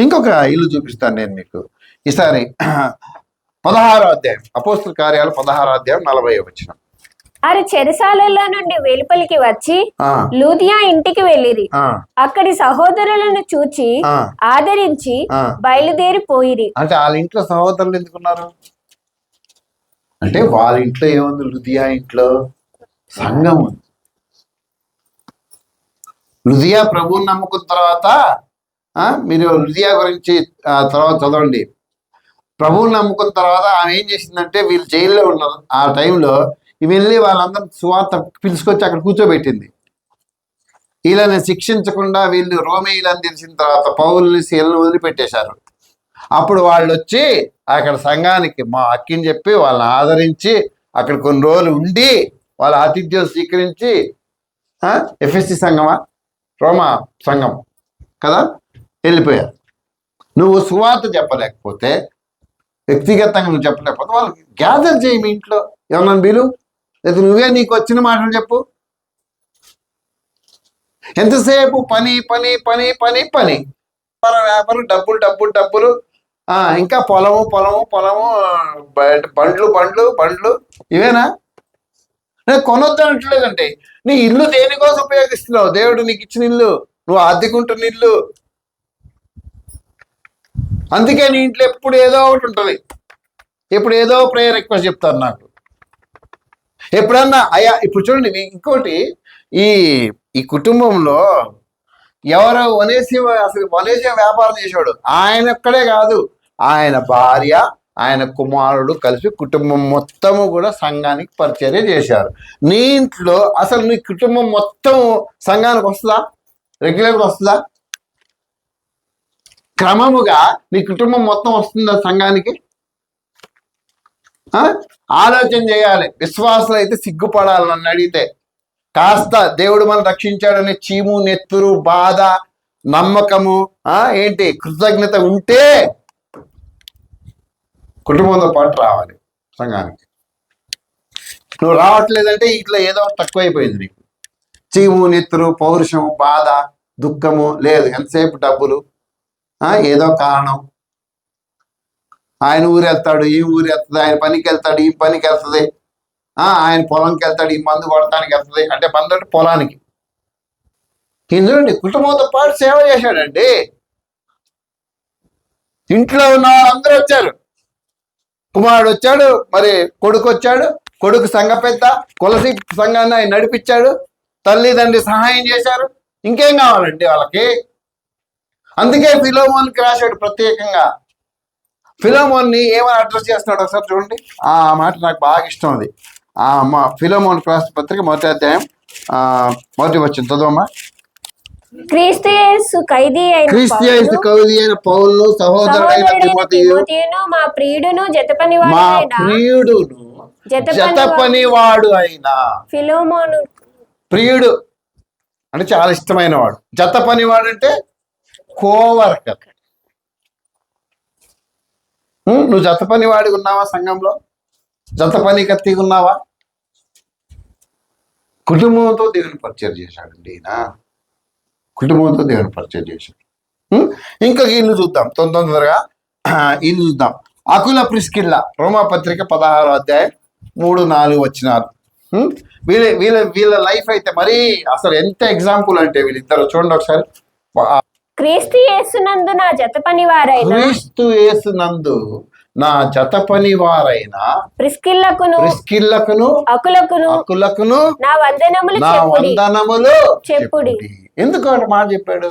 ఇంకొక ఇల్లు చూపిస్తాను నేను మీకు ఈసారి. 16వ అధ్యాయం, అపోస్తల కార్యాలు 16వ అధ్యాయం 40వ వచనం.
వారు చెరసాలలో నుండి వెలుపలికి వచ్చి లూదియా ఇంటికి వెళ్ళిరి. అక్కడి సహోదరులను చూచి ఆదరించి బయలుదేరిపోయిరి.
అంటే వాళ్ళ ఇంట్లో సహోదరులు ఎందుకున్నారు అంటే, వాళ్ళ ఇంట్లో ఏముంది, లూదియా ఇంట్లో సంఘం ఉంది. లూదియా ప్రభువుని నమ్ముకున్న తర్వాత, మీరు లూదియా గురించి తర్వాత చదవండి. ప్రభువుని నమ్ముకున్న తర్వాత ఆమె ఏం చేసిందంటే, వీళ్ళు జైల్లో ఉన్నారు ఆ టైంలో, వెళ్ళి వాళ్ళందరూ సువార్త పిలుచుకొచ్చి అక్కడ కూర్చోబెట్టింది. వీళ్ళని శిక్షించకుండా వీళ్ళు రోమేయులని తెలిసిన తర్వాత పౌలుని శీలను వదిలిపెట్టేశారు. అప్పుడు వాళ్ళు వచ్చి అక్కడ సంఘానికి మా అక్కిని చెప్పి వాళ్ళని ఆదరించి అక్కడ కొన్ని రోజులు ఉండి వాళ్ళ ఆతిథ్యం స్వీకరించి, ఎఫ్ఎస్సి సంఘమా రోమా సంఘం కదా, వెళ్ళిపోయారు. నువ్వు సువార్త చెప్పలేకపోతే, వ్యక్తిగతంగా నువ్వు చెప్పలేకపోతే వాళ్ళకి గ్యాదర్ చేయి మీ ఇంట్లో, ఏమన్నా బిలు, లేదా నువ్వే నీకు వచ్చిన మాటలు చెప్పు. ఎంతసేపు పని పని పని పని పని, వ్యాపారం, డబ్బులు డబ్బులు డబ్బులు, ఇంకా పొలము పొలము పొలము, బండ్లు బండ్లు బండ్లు, ఇవేనా? నేను కొనొద్దు అంటలేదంటే, నీ ఇల్లు దేనికోసం ఉపయోగిస్తున్నావు? దేవుడు నీకు ఇచ్చిన ఇల్లు, నువ్వు అద్దెకుంటున్న ఇల్లు. అందుకే నీ ఇంట్లో ఎప్పుడు ఏదో ఒకటి ఉంటుంది, ఎప్పుడు ఏదో ప్రేయర్ రిక్వెస్ట్ చెప్తారు నాకు. ఎప్పుడన్నా అయ్యా, ఇప్పుడు చూడండి ఇంకోటి, ఈ కుటుంబంలో ఎవరో అసలు వనేసి వ్యాపారం చేసేవాడు ఆయన ఒక్కడే కాదు, ఆయన భార్య, ఆయన కుమారుడు కలిసి కుటుంబం మొత్తము కూడా సంఘానికి పరిచర్య చేశారు. నీ ఇంట్లో అసలు నీ కుటుంబం మొత్తం సంఘానికి వస్తుందా? రెగ్యులర్గా వస్తుందా? క్రమముగా నీ కుటుంబం మొత్తం వస్తుందా సంఘానికి? ఆలోచన చేయాలి. విశ్వాసులు అయితే సిగ్గుపడాలి. నన్ను అడిగితే కాస్త దేవుడు మనం రక్షించాడనే చీము, నెత్తురు, బాధ, నమ్మకము, ఏంటి కృతజ్ఞత ఉంటే కుటుంబంతో పాటు రావాలి సంఘానికి. నువ్వు రావట్లేదంటే ఇట్లా ఏదో తక్కువైపోయింది నీకు. చీము, నెత్తురు, పౌరుషము, బాధ, దుఃఖము లేదు. ఎంతసేపు డబ్బులు, ఏదో కారణం. ఆయన ఊరు వెళ్తాడు, ఈ ఊరు వెళ్తుంది, ఆయన పనికి వెళ్తాడు, ఈ పనికి వెళ్తుంది, ఆయన పొలంకి వెళ్తాడు, ఈ మందు కొడటానికి వెళ్తుంది. అంటే మందు అంటే పొలానికి. ఎందుకండి కుటుంబంతో పాటు సేవ చేశాడండి. ఇంట్లో ఉన్న వాళ్ళందరూ వచ్చారు. కుమారుడు వచ్చాడు, మరి కొడుకు వచ్చాడు, కొడుకు సంఘ పెద్ద, కొలసి సంఘాన్ని ఆయన నడిపించాడు, తల్లిదండ్రి సహాయం చేశారు. ఇంకేం కావాలండి వాళ్ళకి? అందుకే ఫిలోమోన్కి రాశాడు ప్రత్యేకంగా. ఫిలోమోన్ని ఏమని అడ్రస్ చేస్తున్నాడు ఒకసారి చూడండి. ఆ మాట నాకు బాగా ఇష్టం. అది ఫిలోమోన్ రాసిన పత్రిక 1వ అధ్యాయం 1వ వచనం చదవమ్మా.
క్రీస్తు యేసు ఖైదీ
అయిన పౌలు, సహోదరుడైన తిమోతియు,
మా ప్రియుడును
జతపనివాడు అయిన
ఫిలోమోను.
ప్రియుడు అంటే చాలా ఇష్టమైన వాడు. జత పనివాడు అంటే కోవర్కర్. నువ్వు జత పనివాడి ఉన్నావా సంఘంలో? జత పని కత్తిగా ఉన్నావా? కుటుంబంతో దేవుని పరిచయం చేశాడండి ఈయన. కుటుంబంతో దేవుని పరిచయం చేశాడు. ఇంకా ఇల్లు చూద్దాం తొందరగా. ఇల్లు చూద్దాం. అకుల ప్రిస్కిల్లా, రోమా పత్రిక 16వ అధ్యాయం 3-4 వచనాలు. వీళ్ళ లైఫ్ అయితే మరి అసలు ఎంత ఎగ్జాంపుల్ అంటే వీళ్ళిద్దరు చూడండి ఒకసారి.
క్రీస్తు యేసునందు నా జత పనివారైన,
క్రీస్తు యేసునందు నా జత పనివారైన ప్రిస్కిల్లకును అకులకును
నా వందనములు చెప్పుడి.
ఎందుకు మాట చెప్పాడు?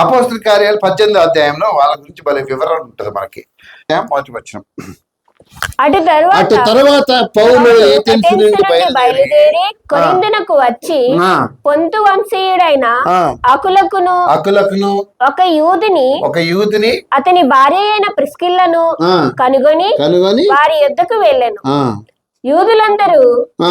అపోస్తల కార్యాలు 18వ అధ్యాయంలో వాళ్ళ గురించి భలే వివరణ ఉంటుంది మనకి. మొదటి వచనం.
అటు
అటు
తరువాత
తర్వాత పౌలు ఏథెన్స్ నుండి
బయలుదేరి కొరింథునకు వచ్చి
ఆ,
పొంతు వంశీయుడైన
ఆ,
అకులకును
అకులకును
ఒక యూదుని అతని భార్య అయిన ప్రిస్కిల్లను
ఆ,
కనుగొని
కనుగొని
వారి యొద్దకు వెళ్ళెను.
ఆ,
యూదులందరూ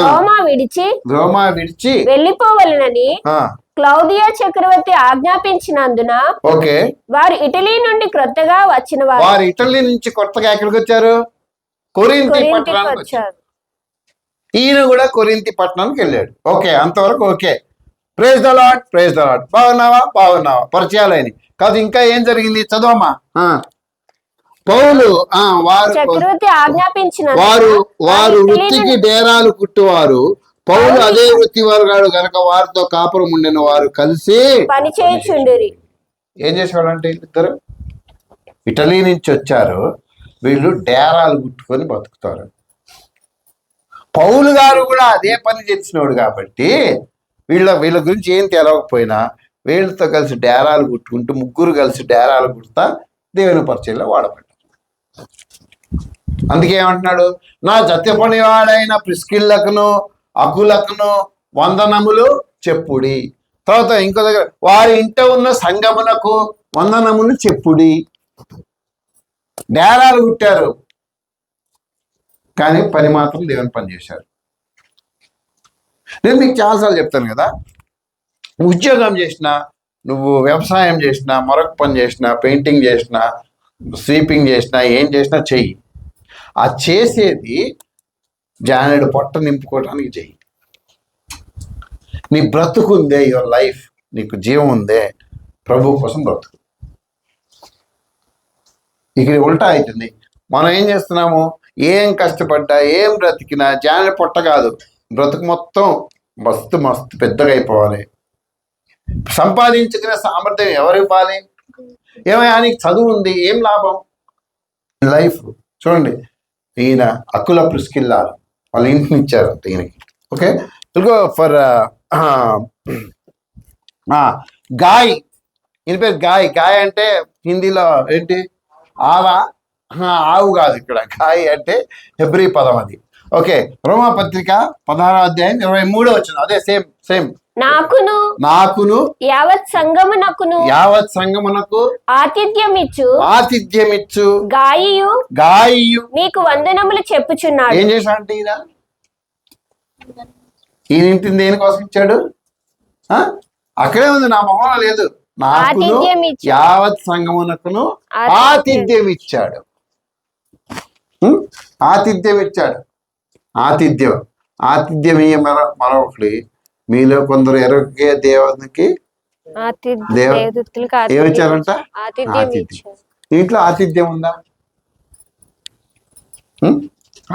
రోమా విడిచి
రోమా విడిచి
వెళ్లిపోవలనని
ఆ,
క్లౌదియా చక్రవర్తి ఆజ్ఞాపించినందున
ఓకే,
వారు ఇటలీ నుండి క్రొత్తగా వచ్చిన
వారు ఇటలీ నుంచి కొత్తగా ఎక్కడికి వచ్చారు? కొరింథీ
కొరింథీకి
పట్టణానికి వచ్చారు.
వచ్చారు.
ఈయన కూడా కొరింథీ పట్టణానికి వెళ్ళాడు. ఓకే, అంతవరకు okay. Praise the Lord, praise the Lord. బాగున్నావా పరిచయాలు అయినాయి కాదు. ఇంకా ఏం జరిగింది చదవమ్మా. పౌలు వారు
చక్రవర్తి ఆజ్ఞాపించిన
వారు వృత్తికి డేరాలు కుట్టువారు. పౌలు అదే వృత్తి వారు గనక వారితో కాపురం ఉండిన వారు కలిసి
పని చేయుచుండిరి.
ఏం చేసేవాళ్ళు అంటే ఇద్దరు ఇటలీ నుంచి వచ్చారు. వీళ్ళు డేరాలు కుట్టుకొని బతుకుతారు. పౌలు గారు కూడా అదే పని చేసినవాడు కాబట్టి వీళ్ళ గురించి ఏం తెలవకపోయినా వీళ్ళతో కలిసి డేరాలు కుట్టుకుంటూ ముగ్గురు కలిసి డేరాలు కుడతా దేవుని పరిచయంలో వాడబడ్డారు. అందుకే ఏమంటున్నాడు? నా జత్యపనివాడైన ప్రిస్కిల్లకును అకులకును వందనములు చెప్పుడి. తర్వాత ఇంకో దగ్గర వారి ఇంట ఉన్న సంగమునకు వందనములు చెప్పుడి. డేరాలు కుట్టారు కానీ పని మాత్రం దేవుని పని చేశారు. నేను మీకు చాలాసార్లు చెప్తాను కదా, ఉద్యోగం చేసినా, నువ్వు వ్యవసాయం చేసినా, మరొక పని చేసినా, పెయింటింగ్ చేసినా, స్వీపింగ్ చేసినా, ఏం చేసినా చెయ్యి. ఆ చేసేది జానెడు పొట్ట నింపుకోవడానికి చెయ్యి. నీ బ్రతుకుందే, యువర్ లైఫ్, నీకు జీవం ఉందే, ప్రభు కోసం బ్రతుకు. ఇక్కడ ఉల్టా అవుతుంది. మనం ఏం చేస్తున్నాము? ఏం కష్టపడ్డా, ఏం బ్రతికినా జానెడు పొట్ట కాదు, బ్రతుకు మొత్తం మస్తు మస్తు పెద్దగా అయిపోవాలి. సంపాదించుకునే సామర్థ్యం ఎవరు ఇవ్వాలి? ఏమైనా నీకు చదువు ఉంది, ఏం లాభం? లైఫ్ చూడండి. ఈయన అకుల ప్రిస్కిల్లాలు వాళ్ళ ఇంటిని ఇచ్చారు ఈయనకి. ఓకే, ఫర్ గాయ్, ఈయన పేరు గాయ్. గాయ్ అంటే హిందీలో ఏంటి? ఆవా, ఆవు కాదు. ఇక్కడ గాయ్ అంటే హెబ్రీ పదం అది. ఓకే, రోమా పత్రిక 16వ అధ్యాయం 23వ వచనం. అదే సేమ్. నాకును
యావత్ సంగమునకు
ఆతిథ్యమిచ్చు గాయియు
మీకు వందనములు చెప్పుచున్నాడు.
ఏం చేశా అంటే ఈయన ఇంటిని దేనికోసం ఇచ్చాడు? అక్కడే ఉంది, నా మొహంలో లేదు. నాకును యావత్ సంగమునకును ఆతిథ్యం ఇచ్చాడు. ఆతిథ్యం మరొకటి. మీలో కొందరు ఎరగే దేవునికి ఏమిచ్చారంట? ఇంట్లో ఆతిథ్యం ఉందా?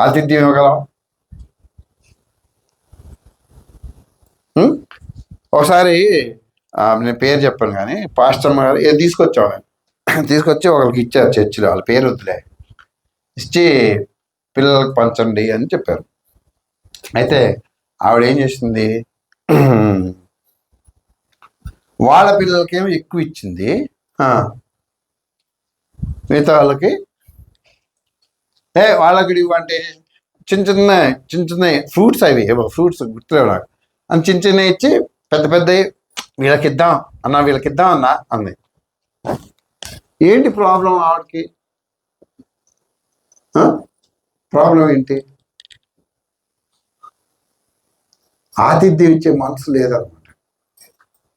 ఆతిథ్యం ఇవ్వగలవా? ఒకసారి నేను పేరు చెప్పాను కానీ పాస్టర్ గారు తీసుకొచ్చి ఒకరికి ఇచ్చారు చర్చిలో. వాళ్ళ పేరు వద్దులే, ఇచ్చి పిల్లలకు పంచండి అని చెప్పారు. అయితే ఆవిడ ఏం చేసింది? వాళ్ళ పిల్లలకేమో ఎక్కువ ఇచ్చింది, మిగతా వాళ్ళకి వాళ్ళకి ఇవ్వంటే చిన్న చిన్న ఫ్రూట్స్, అవి ఏవో ఫ్రూట్స్ గుర్తులేవు నాకు, అని చిన్న ఇచ్చి పెద్ద వీళ్ళకిద్దాం అన్నా అంది. ఏంటి ప్రాబ్లం ఆవిడకి? ప్రాబ్లం ఏంటి? ఆతిథ్యం ఇచ్చే మనసు లేదన్నమాట.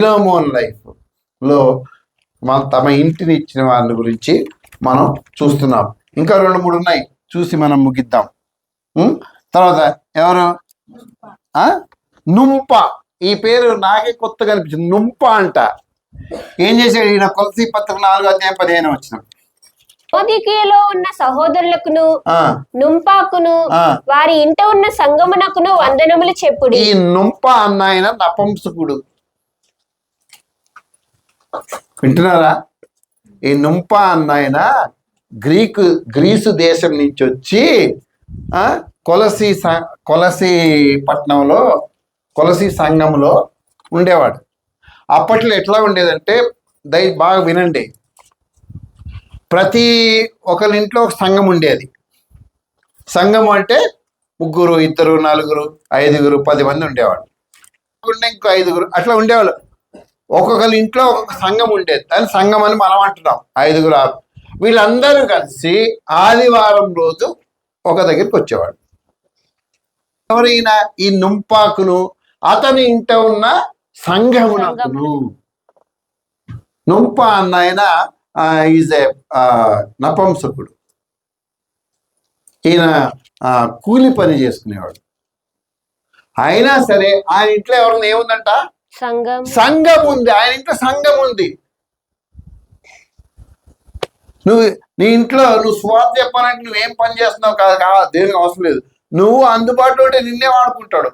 ఫిలోమోన్ లైఫ్ లో తమ ఇంటిని ఇచ్చిన వారి గురించి మనం చూస్తున్నాం. ఇంకా 2-3 ఉన్నాయి, చూసి మనం ముగిద్దాం. తర్వాత ఎవరు? నుంప. ఈ పేరు నాకే కొత్తగా అనిపించింది. నుంప అంట. ఏం చేశాడు ఈయన? కొలసీ పత్రిక 4వ అధ్యాయం 15వ వచనం.
లవోదికీయలో ఉన్న సహోదరులకును నుంపాకును వారి ఇంట ఉన్న సంగమునకును వందనములు చెప్పుడి.
ఈ నుంప అన్నాయన నపుంసకుడు. వింటున్నారా? ఈ నుంప అన్నాయన గ్రీసు దేశం నుంచి వచ్చి కొలసీ పట్టణంలో కొలసీ సంఘంలో ఉండేవాడు. అప్పట్లో ఎట్లా ఉండేదంటే, బాగా వినండి, ప్రతి ఒకరి ఇంట్లో ఒక సంఘం ఉండేది. సంఘం అంటే 3, 2, 4, 5, 10 మంది ఉండేవాళ్ళు. ఇంకో 5 అట్లా ఉండేవాళ్ళు. ఒక్కొక్కరి ఇంట్లో ఒక్కొక్క సంఘం ఉండేది. దాని సంఘం అని మనం అంటున్నాం. 5, 6 వీళ్ళందరూ కలిసి ఆదివారం రోజు ఒక దగ్గరికి వచ్చేవాడు. ఎవరైనా ఈ నుంపాకును అతని ఇంట ఉన్న సంఘమునకును. నుంప అన్న ఆయన ఈజ్ ఏ నపంసకుడు. ఈయన కూలి పని చేసుకునేవాడు. అయినా సరే ఆయన ఇంట్లో ఎవరిని ఏముందంట? సంఘం ఉంది. ఆయన ఇంట్లో సంఘం ఉంది. నీ ఇంట్లో నువ్వు స్వార్థ చెప్పాలంటే నువ్వేం పని చేస్తున్నావు కాదు, దేనికి అవసరం లేదు. నువ్వు అందుబాటులో ఉంటే నిన్నే వాడుకుంటాడు.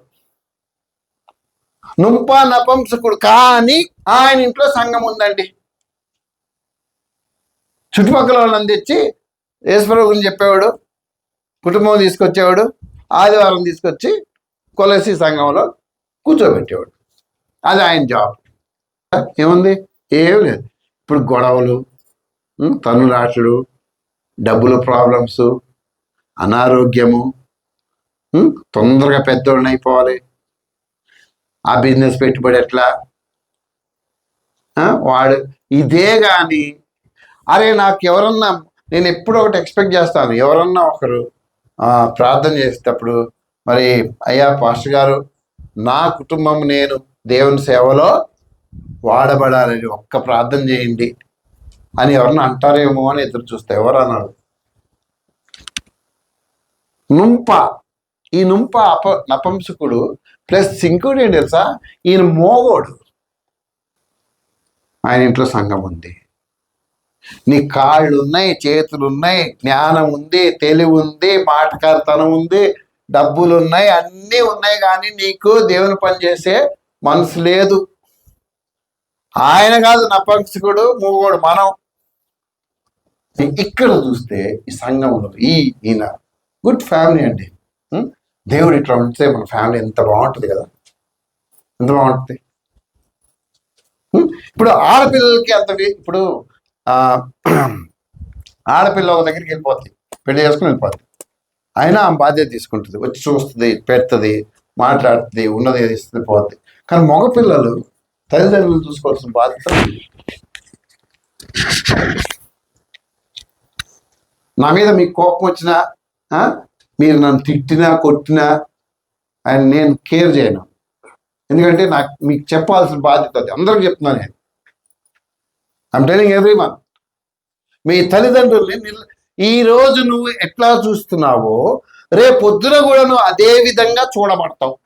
నుంప నపంసకుడు, కానీ ఆయన ఇంట్లో సంఘం ఉందండి. చుట్టుపక్కల వాళ్ళని తెచ్చి యేసుప్రభు గురించి చెప్పేవాడు, కుటుంబం తీసుకొచ్చేవాడు, ఆదివారం తీసుకొచ్చి కొలసి సంఘంలో కూర్చోబెట్టేవాడు. అది ఆయన జాబ్. ఏముంది? ఏం లేదు. ఇప్పుడు గొడవలు, తన్నులాటలు, డబ్బుల ప్రాబ్లమ్స్, అనారోగ్యము, తొందరగా పెద్దోళ్ళని అయిపోవాలి, ఆ బిజినెస్ పెట్టుబడి ఎట్లా, వాడు ఇదే కానీ అరే నాకు ఎవరన్నా, నేను ఎప్పుడు ఒకటి ఎక్స్పెక్ట్ చేస్తాను, ఎవరన్నా ఒకరు ప్రార్థన చేసేటప్పుడు, మరి అయ్యా పాస్టర్ గారు నా కుటుంబం నేను దేవుని సేవలో వాడబడాలని ఒక్క ప్రార్థన చేయండి అని ఎవరన్నా అంటారేమో అని ఎదురు చూస్తే ఎవరు అన్నారు? నుంప. ఈ నుంప నపంసకుడు ప్లస్ ఇంకోటి ఏంటి తెలుసా? ఈయన మోగోడు. ఆయన ఇంట్లో సంఘం ఉంది. నీ కాళ్ళు ఉన్నాయి, చేతులు ఉన్నాయి, జ్ఞానం ఉంది, తెలివి ఉంది, మాటకారితనం ఉంది, డబ్బులు ఉన్నాయి, అన్నీ ఉన్నాయి, కానీ నీకు దేవుని పని చేసే మనసు లేదు. ఆయన కాదు నపంసకుడు, మూగోడు మనం. ఇక్కడ చూస్తే ఈ సంఘంలో ఈయన గుడ్ ఫ్యామిలీ అండి. దేవుడు ఇట్లా ఉంటే మన ఫ్యామిలీ ఎంత బాగుంటుంది కదా, ఎంత బాగుంటుంది. ఇప్పుడు ఆడపిల్లలకి ఇప్పుడు ఆడపిల్ల ఒక దగ్గరికి వెళ్ళిపోతుంది, పెళ్లి చేసుకుని వెళ్ళిపోతుంది. అయినా ఆమె బాధ్యత తీసుకుంటుంది, వచ్చి చూస్తుంది, పెడుతుంది, మాట్లాడుతుంది, ఉన్నది ఇస్తుంది, పోతుంది. కానీ మగపిల్లలు తల్లిదండ్రులు చూసుకోవాల్సిన బాధ్యత. నా మీద మీకు కోపం వచ్చినా, మీరు నన్ను తిట్టినా కొట్టినా ఆయన నేను కేర్ చేయను. ఎందుకంటే నాకు మీకు చెప్పాల్సిన బాధ్యత అది. అందరికి చెప్తున్నాను నేను. I'm telling everyone. మీ తల్లిదండ్రుల్ని ఈరోజు నువ్వు ఎట్లా చూస్తున్నావో రేపొద్దున కూడా నువ్వు అదే విధంగా చూడబడతావు.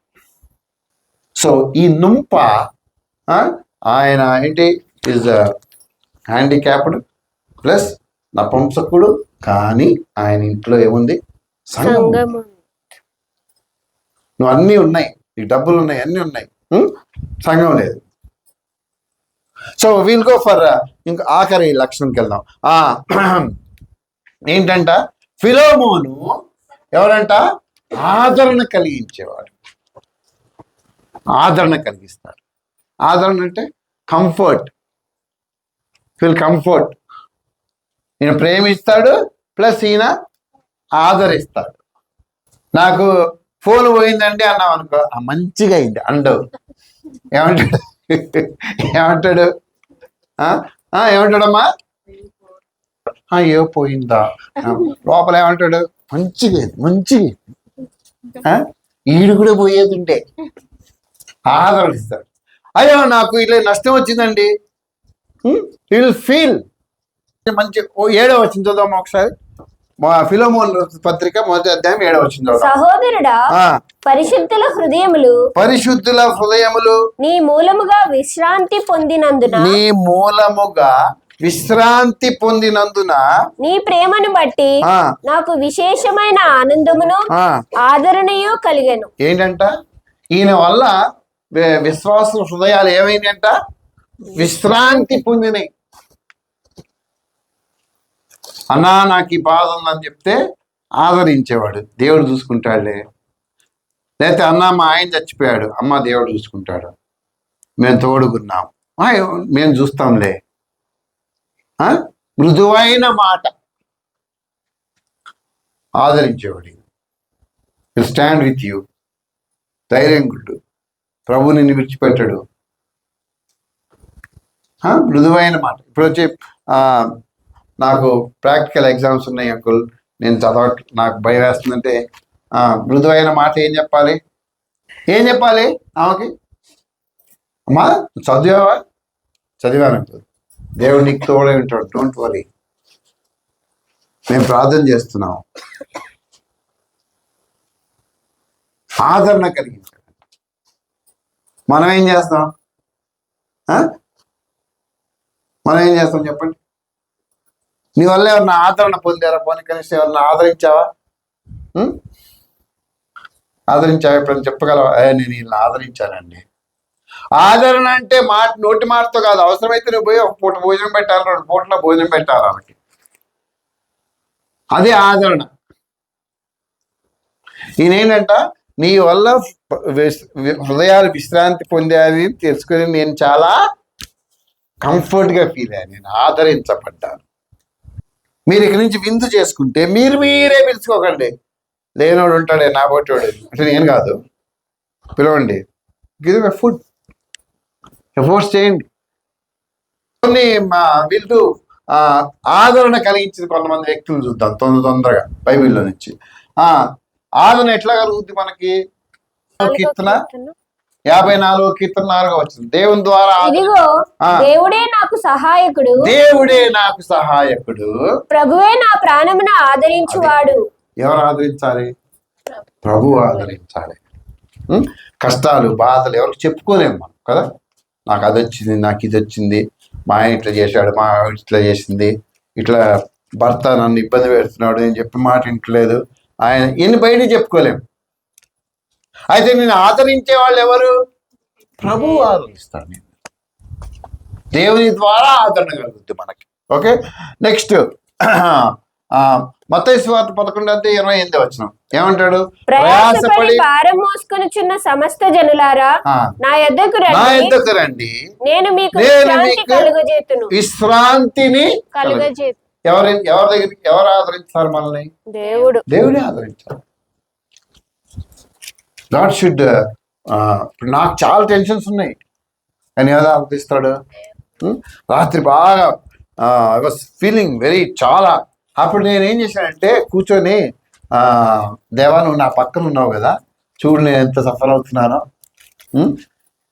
సో ఈ నుంప ఆయన ఏంటి, ఈజ్ హ్యాండిక్యాప్డ్ ప్లస్ నపంసకుడు, కానీ ఆయన ఇంట్లో ఏముంది? సంఘం. నువ్వు అన్నీ ఉన్నాయి, నీకు డబ్బులు ఉన్నాయి, అన్నీ ఉన్నాయి, సంఘం లేదు. సో వీల్ గో ఫర్ ఇంకా ఆఖరి లక్షణంకి వెళ్దాం. ఏంటంట? ఫిలోమోను ఎవరంట? ఆదరణ కలిగించేవాడు. ఆదరణ కలిగిస్తాడు. ఆదరణ అంటే కంఫర్ట్, ఫీల్ కంఫర్ట్. ఈయన ప్రేమిస్తాడు ప్లస్ ఈయన ఆదరిస్తాడు. నాకు ఫోన్ పోయిందండి అన్నావు అనుకో, మంచిగా అయింది అండవు. ఏమంటాడు? ఏమంటాడు? ఏమంటాడమ్మా? అయ్యో పోయిందా? లోపల ఏమంటాడు? మంచిగా మంచిగా. ఈడు కూడా పోయేది ఉంటే ఆదరిస్తాడు. అయ్యో నాకు ఇట్లా నష్టం వచ్చిందండి, విల్ ఫీల్ మంచి. 7వ వచనం చదువుదామా ఒకసారి. ఫిలోమోను పత్రిక 1వ అధ్యాయం 7వ వచనం.
సహోదరుడా, పరిశుద్ధుల హృదయములు నీ మూలముగా విశ్రాంతి పొందినందున నీ ప్రేమను బట్టి నాకు విశేషమైన ఆనందమును ఆదరణయు కలిగెను.
ఏంటంట? ఈయన వల్ల విశ్వాస హృదయాలు ఏమైనాయంట? విశ్రాంతి పొందినాయి. అన్నా నాకు ఈ బాధ ఉందని చెప్తే ఆదరించేవాడు. దేవుడు చూసుకుంటాడులే. లేకపోతే అన్నా మా ఆయన చచ్చిపోయాడు, అమ్మ దేవుడు చూసుకుంటాడు, మేము తోడుకున్నాం, మేము చూస్తాంలే. మృదువైన మాట ఆదరించేవాడు. Will stand with you. ధైర్యం గుడ్డు, ప్రభు నిన్ను విడిచిపెట్టడు. మృదువైన మాట. ఇప్పుడు వచ్చి నాకు ప్రాక్టికల్ ఎగ్జామ్స్ ఉన్నాయి అంకుల్, నేను నాకు భయం వేస్తుందంటే మృదువైన మాట ఏం చెప్పాలి? ఆమెకి, అమ్మా చదివావా? చదివాను అంకుల్. దేవుడు నీకు తోడే ఉంటాడు, డోంట్ వరీ. మేము ప్రార్థన చేస్తున్నాం. ఆదరణ కలిగించాలి. మనం ఏం చేస్తాం? చెప్పండి. నీ వల్ల ఎవరన్నా ఆదరణ పొందారా? పోనీ కనీసం ఎవరన్నా ఆదరించావా? ఎప్పుడైనా చెప్పగలవా? నేను వీళ్ళని ఆదరించానండి. ఆదరణ అంటే నోటి మాటతో కాదు. అవసరమైతే నువ్వు పోయి ఒక పూట భోజనం పెట్టాలి, 2 పూటల భోజనం పెట్టాలి వాళ్ళకి. అదే ఆదరణ. ఈయనేంటంట, నీ వల్ల హృదయాలు విశ్రాంతి పొందాది తెలుసుకుని నేను చాలా కంఫర్ట్గా ఫీల్ అయ్యాను, నేను ఆదరించబడ్డాను. మీరు ఇక్కడి నుంచి విందు చేసుకుంటే మీరే పిలుచుకోకండి. లేనోడు ఉంటాడే నా బొట్టోడు అంటే నేను కాదు, పిలవండి. గివ్ ఎ ఫుడ్, ఎఫోర్స్ చేయండి. కొన్ని వీళ్ళు ఆదరణ కలిగించింది కొంతమంది వ్యక్తులు చూద్దాం తొందరగా బైబిల్లో నుంచి. ఆదరణ ఎట్లా కలుగుద్ది మనకి? కీర్తన 54వ కీర్తన 4వ వచనం. దేవుని ద్వారా
దేవుడే నాకు సహాయకుడు, ప్రభువే నా ప్రాణమును ఆదరించువాడు.
ఎవరు ఆదరించాలి? ప్రభు ఆదరించాలి. కష్టాలు బాధలు ఎవరికి చెప్పుకోలేము మనం కదా. నాకు అది వచ్చింది, నాకు ఇది వచ్చింది, మా ఆయన ఇట్లా చేశాడు, మా ఆవిడ ఇట్లా చేసింది, ఇట్లా భర్త నన్ను ఇబ్బంది పెడుతున్నాడు, నేను చెప్పిన మాట ఇంటలేదు, ఆయన ఈయన బయట చెప్పుకోలేము. అయితే నేను ఆదరించే వాళ్ళు ఎవరు? ప్రభువు ఆదరిస్తాడు. నేను దేవుని ద్వారా ఆదరణ కలుగుద్ది మనకి. ఓకే, నెక్స్ట్ మత్తయి సువార్త 11:28 వచనం ఏమంటాడు?
ప్రయాసపడి భారం మోసుకొనుచున్న సమస్త జనులారా నా యొద్దకు
రండి,
నేను మీకు
విశ్రాంతిని కలుగజేతును. ఎవరు ఆదరించాలి మనల్ని? దేవుడే ఆదరించాలి. Not should. ఇప్పుడు నాకు చాలా టెన్షన్స్ ఉన్నాయి, కానీ ఎవరు ఆదరిస్తాడు? రాత్రి బాగా ఐ వాస్ ఫీలింగ్ చాలా. అప్పుడు నేను ఏం చేశానంటే కూర్చొని, దేవా నువ్వు నా పక్కన ఉన్నావు కదా, చూడు నేను ఎంత సఫర్ అవుతున్నానో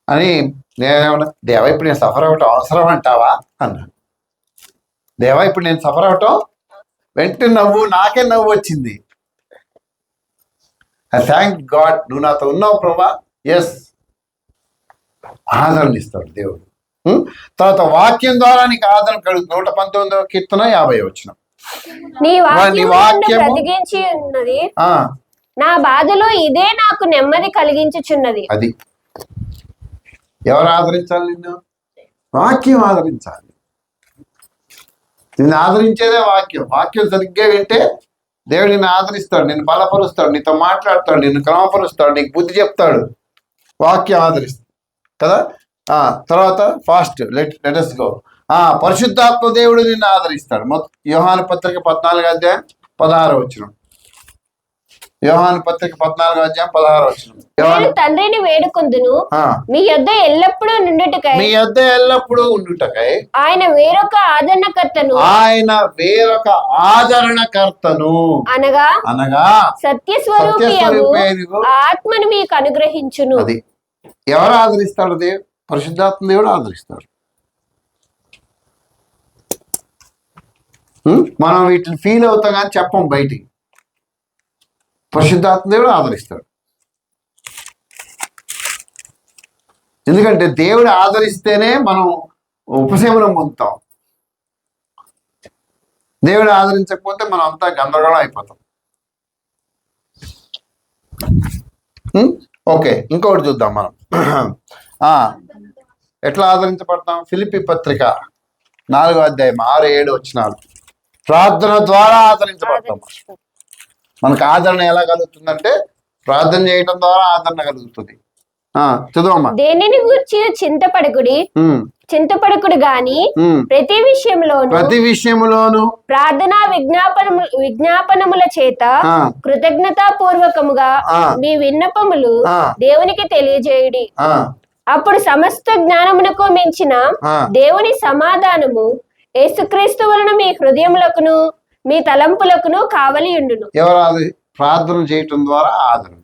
అని. నేనేమన్నా, దేవా ఇప్పుడు నేను సఫర్ అవ్వటం అవసరం అంటావా అన్నా. దేవా ఇప్పుడు నేను సఫర్ అవటం, వెంటనే నాకే నవ్వు వచ్చింది. ఐ థ్యాంక్ గాడ్, నువ్వు నాతో ఉన్నావు ప్రభా. ఎస్, ఆదరణ ఇస్తాడు దేవుడు. తర్వాత వాక్యం ద్వారా నీకు ఆదరణ కలుగుతుంది. 119వ కీర్తన 50వ వచనం.
నీ వాక్యం బ్రతికించి ఉన్నది, నా బాధలో ఇదే నాకు నెమ్మది కలిగించుచున్నది.
అది ఎవరు ఆదరించాలి? నిన్ను వాక్యం ఆదరించాలి. నిన్ను ఆదరించేదే వాక్యం. వాక్యం సరిగ్గా వింటే దేవుడు నిన్ను ఆదరిస్తాడు, నిన్ను బలపరుస్తాడు, నీతో మాట్లాడతాడు, నిన్ను క్రమపరుస్తాడు, నీకు బుద్ధి చెప్తాడు. వాక్యం ఆదరిస్తాడు కదా. తర్వాత ఫాస్ట్ లెటస్ గో. పరిశుద్ధాత్మ దేవుడు నిన్ను ఆదరిస్తాడు. యోహాను పత్రిక 14వ వచనం. యోహాను పత్రిక 14వ అధ్యాయం 16వ వచనం.
తండ్రిని వేడుకొందును, మీ యొద్ద ఎల్లప్పుడూ ఉండుటకై ఆయన వేరొక ఆదరణకర్తను అనగా సత్యస్వరూపియగు ఆత్మను మీకు అనుగ్రహించును.
అది ఎవరు ఆదరిస్తాడు? పరిశుద్ధాత్మ దేవుడు ఆదరిస్తాడు. మనం వీటిని ఫీల్ అవుతాం కానీ చెప్పం బయటికి. పరిశుద్ధాత్మ దేవుడు ఆదరిస్తాడు. ఎందుకంటే దేవుడు ఆదరిస్తేనే మనం ఉపశమనం పొందుతాం. దేవుడు ఆదరించకపోతే మనం అంతా గందరగోళం అయిపోతాం. ఓకే, ఇంకొకటి చూద్దాం మనం. ఎట్లా ఆదరించబడతాం? ఫిలిప్పీ పత్రిక 4వ అధ్యాయం 6-7 వచనాలు. ప్రార్థన ద్వారా ఆదరించబడతాం. మనకు ఆదరణ ఎలా కలుగుతుందంటే ప్రార్థన చేయడం ద్వారా ఆదరణ కలుగుతుంది. చదువమ్మా.
దేనిని గురించి చింతపడకుడి, చింతపడకుడు గాని ప్రతి విషయంలోను ప్రార్థన విజ్ఞాపనముల చేత కృతజ్ఞతా పూర్వకముగా మీ విన్నపములు దేవునికి తెలియజేయుడి. అప్పుడు సమస్త జ్ఞానమునకు మించిన దేవుని సమాధానము యేసుక్రీస్తు వలన మీ హృదయములకును మీ తలంపులకును కావలి ఉండును.
ఎవరు ప్రార్థన చేయటం ద్వారా ఆదరణ.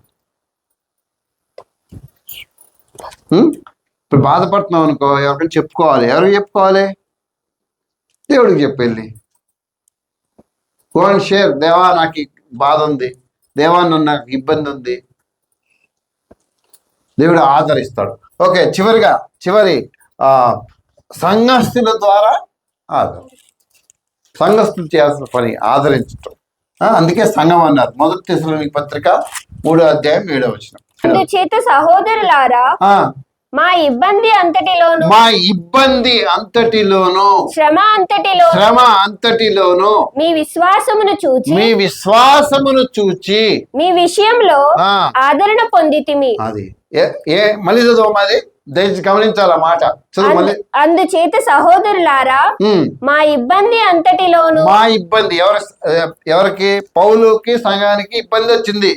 ఇప్పుడు బాధపడుతున్నాం అనుకో, ఎవరికైనా చెప్పుకోవాలి. ఎవరికి చెప్పుకోవాలి? దేవుడికి చెప్పెళ్ళి గో అండ్ షేర్. దేవా నాకు బాధ ఉంది, దేవా నాకు ఇబ్బంది ఉంది, దేవుడు ఆదరిస్తాడు. ఓకే, చివరి సంఘస్థుల ద్వారా ఆదరణ. సంఘస్థులు చేయాల్సిన పని ఆదరించటం. అందుకే సంఘం అన్నారు. 1 తెస్సలోనికీ పత్రిక 3:7
చేత సహోదరులారా, మా ఇబ్బంది అంతటిలోను శ్రమ అంతటిలోను మీ విశ్వాసమును చూచి మీ విషయంలో ఆదరణ పొందితిమి.
అది మళ్ళీ చదవమాది, దయచేసి గమనించాల మాట.
అందుచేత సహోదరులారా, మా ఇబ్బంది అంతటిలోను.
మా ఇబ్బంది ఎవరికి? పౌలుకి, సంఘానికి ఇబ్బంది వచ్చింది.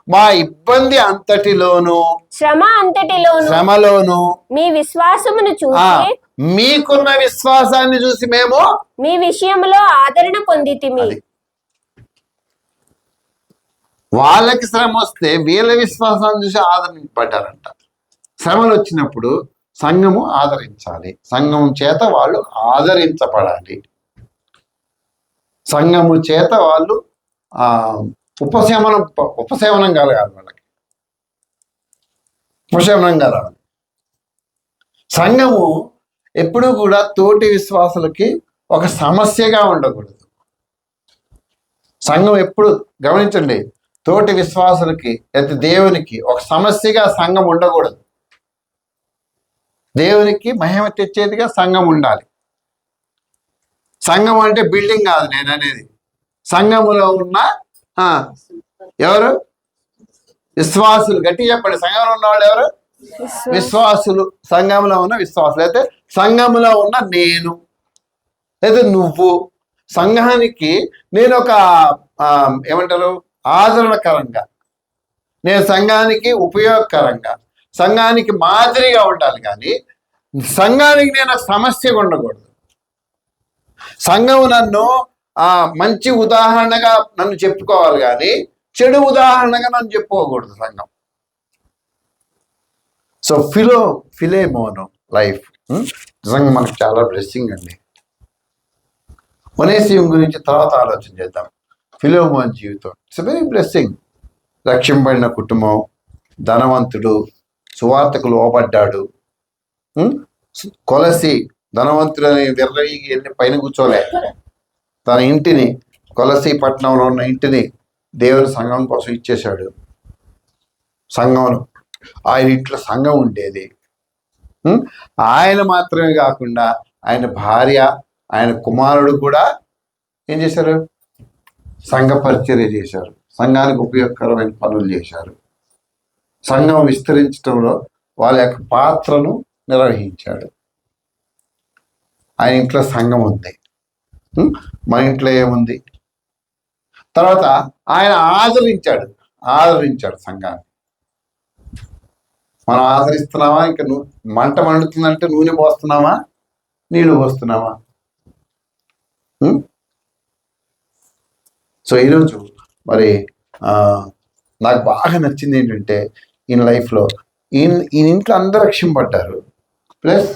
మా ఇబ్బంది అంతటిలోను శ్రమలోను
మీ విశ్వాసమును చూసి
మీకున్న విశ్వాసాన్ని చూసి మేము
మీ విషయంలో ఆదరణ పొందితిమి.
వాళ్ళకి శ్రమ వస్తే వీళ్ళ విశ్వాసాన్ని చూసి ఆదరింపడ్డారంట. శ్రమలు వచ్చినప్పుడు సంఘము ఆదరించాలి. సంఘం చేత వాళ్ళు ఆదరించబడాలి. సంఘము చేత వాళ్ళు ఉపశమనం కలగాలి. వాళ్ళకి ఉపశమనం కలగాలి. సంఘము ఎప్పుడూ కూడా తోటి విశ్వాసులకి ఒక సమస్యగా ఉండకూడదు. సంఘం ఎప్పుడు గమనించండి, తోటి విశ్వాసులకి అయితే దేవునికి ఒక సమస్యగా సంఘం ఉండకూడదు. దేవునికి మహిమ తెచ్చేదిగా సంఘం ఉండాలి. సంఘం అంటే బిల్డింగ్ కాదు నేను అనేది. సంఘములో ఉన్న ఎవరు? విశ్వాసులు. గట్టి చెప్పండి, సంఘంలో ఉన్న వాళ్ళు ఎవరు? విశ్వాసులు. సంఘంలో ఉన్న విశ్వాసులు. అయితే సంఘంలో ఉన్న నేను లేదా నువ్వు. సంఘానికి నేను ఒక ఏమంటారు, ఆదరణకరంగా, నేను సంఘానికి ఉపయోగకరంగా, సంఘానికి మాదిరిగా ఉండాలి. కానీ సంఘానికి నేను సమస్యగా ఉండకూడదు. సంఘం నన్ను మంచి ఉదాహరణగా నన్ను చెప్పుకోవాలి, కానీ చెడు ఉదాహరణగా నన్ను చెప్పుకోకూడదు సంఘం. సో ఫిలేమోను లైఫ్ నిజంగా మనకు చాలా బ్లెస్సింగ్ అండి. ఒనేసియం గురించి తర్వాత ఆలోచన చేద్దాం. ఫిలేమోను జీవితం ఇట్స్ వెరీ బ్లెస్సింగ్. రక్షింపబడిన కుటుంబం, ధనవంతుడు, సువార్తకు లోబడ్డాడు. కొలసి ధనవంతుడని వెళ్ళి పైన కూర్చోలే. తన ఇంటిని, కొలసి పట్టణంలో ఉన్న ఇంటిని దేవుని సంఘం కోసం ఇచ్చేశాడు. సంఘంలో ఆయన ఇంట్లో సంఘం ఉండేది. ఆయన మాత్రమే కాకుండా ఆయన భార్య, ఆయన కుమారుడు కూడా ఏం చేశారు? సంఘ పరిచర్య చేశారు. సంఘానికి ఉపయోగకరమైన పనులు చేశారు. సంఘం విస్తరించడంలో వాళ్ళ యొక్క పాత్రను నిర్వహించాడు. ఆయన ఇంట్లో సంఘం ఉంది. మన ఇంట్లో ఏముంది? తర్వాత ఆయన ఆదరించాడు సంఘాన్ని. మనం ఆదరిస్తున్నామా? ఇంకా మంట మండుతుందంటే నూనె పోస్తున్నామా, నీళ్లు పోస్తున్నామా? సో ఈరోజు మరి నాకు బాగా నచ్చింది ఏంటంటే, ఈయన లైఫ్లో ఈయన ఇంట్లో అందరూ రక్షింపడ్డారు. ప్లస్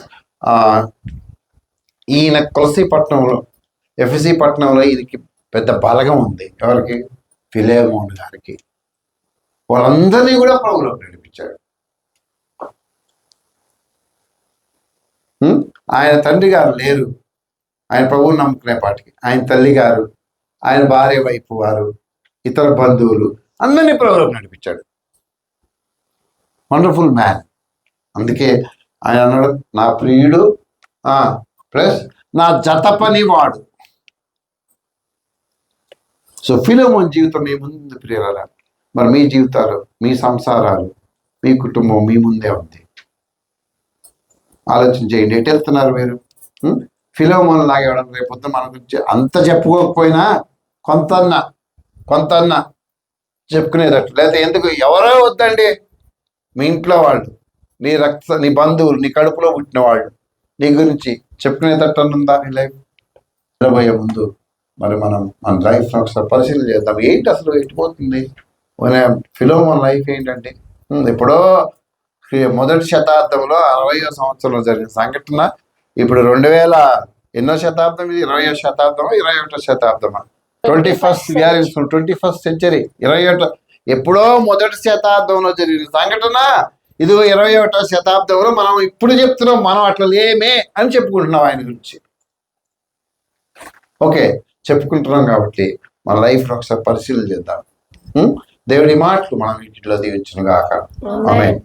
ఈయన కొలసి పట్టణంలో, ఎఫెసీ పట్టణంలో ఈయనకి పెద్ద బలగం ఉంది. ఎవరికి? ఫిలేమోను గారికి. వాళ్ళందరినీ కూడా ప్రభువులోకి నడిపించాడు. ఆయన తండ్రి గారు లేరు, ఆయన ప్రభువుని నమ్ముకునే పాటికి. ఆయన తల్లి గారు, ఆయన భార్య వైపు వారు, ఇతర బంధువులు అందరినీ ప్రభువులోకి నడిపించాడు. Wonderful man. అందుకే ఆయన అన్నాడు, నా ప్రియుడు ప్లస్ నా జత పని వాడు. సో ఫిలేమోను జీవితం మీ ముందు ప్రియులారా. మరి మీ జీవితాలు, మీ సంసారాలు, మీ కుటుంబం మీ ముందే ఉంది. ఆలోచన చేయండి. ఎటు వెళ్తున్నారు మీరు? ఫిలోమోన్ లాగా ఇవ్వడం రేపొద్దు మన గురించి అంత చెప్పుకోకపోయినా కొంతన్నా చెప్పుకునేటట్టు. లేకపోతే ఎందుకు ఎవరో వద్దండి, మీ ఇంట్లో వాళ్ళు, నీ బంధువులు, నీ కడుపులో పుట్టిన వాళ్ళు నీ గురించి చెప్పుకునేటట్టు ఉందా నీ లైఫ్? నిలబోయే ముందు మరి మన లైఫ్ ఒకసారి పరిశీలన చేద్దాం. ఏంటి అసలు ఎట్టిపోతుంది? ఫిలోమోన్ లైఫ్ ఏంటంటే ఎప్పుడో మొదటి శతాబ్దంలో 60వ సంవత్సరంలో జరిగిన సంఘటన. ఇప్పుడు 2000 ఎన్నో శతాబ్దం? ఇది 20వ శతాబ్దమా 21వ శతాబ్దమా? 21st century 21. ఎప్పుడో మొదటి శతాబ్దంలో జరిగిన సంఘటన ఇది 21వ శతాబ్దంలో మనం ఇప్పుడు చెప్తున్నాం. మనం అట్లా లేమే అని చెప్పుకుంటున్నాం ఆయన గురించి. ఓకే, చెప్పుకుంటున్నాం కాబట్టి మన లైఫ్ ఒకసారి పరిశీలన చేద్దాం. దేవుడి మాటలు మనం ఇంటిలో దీవించును గాక. ఆమేన్.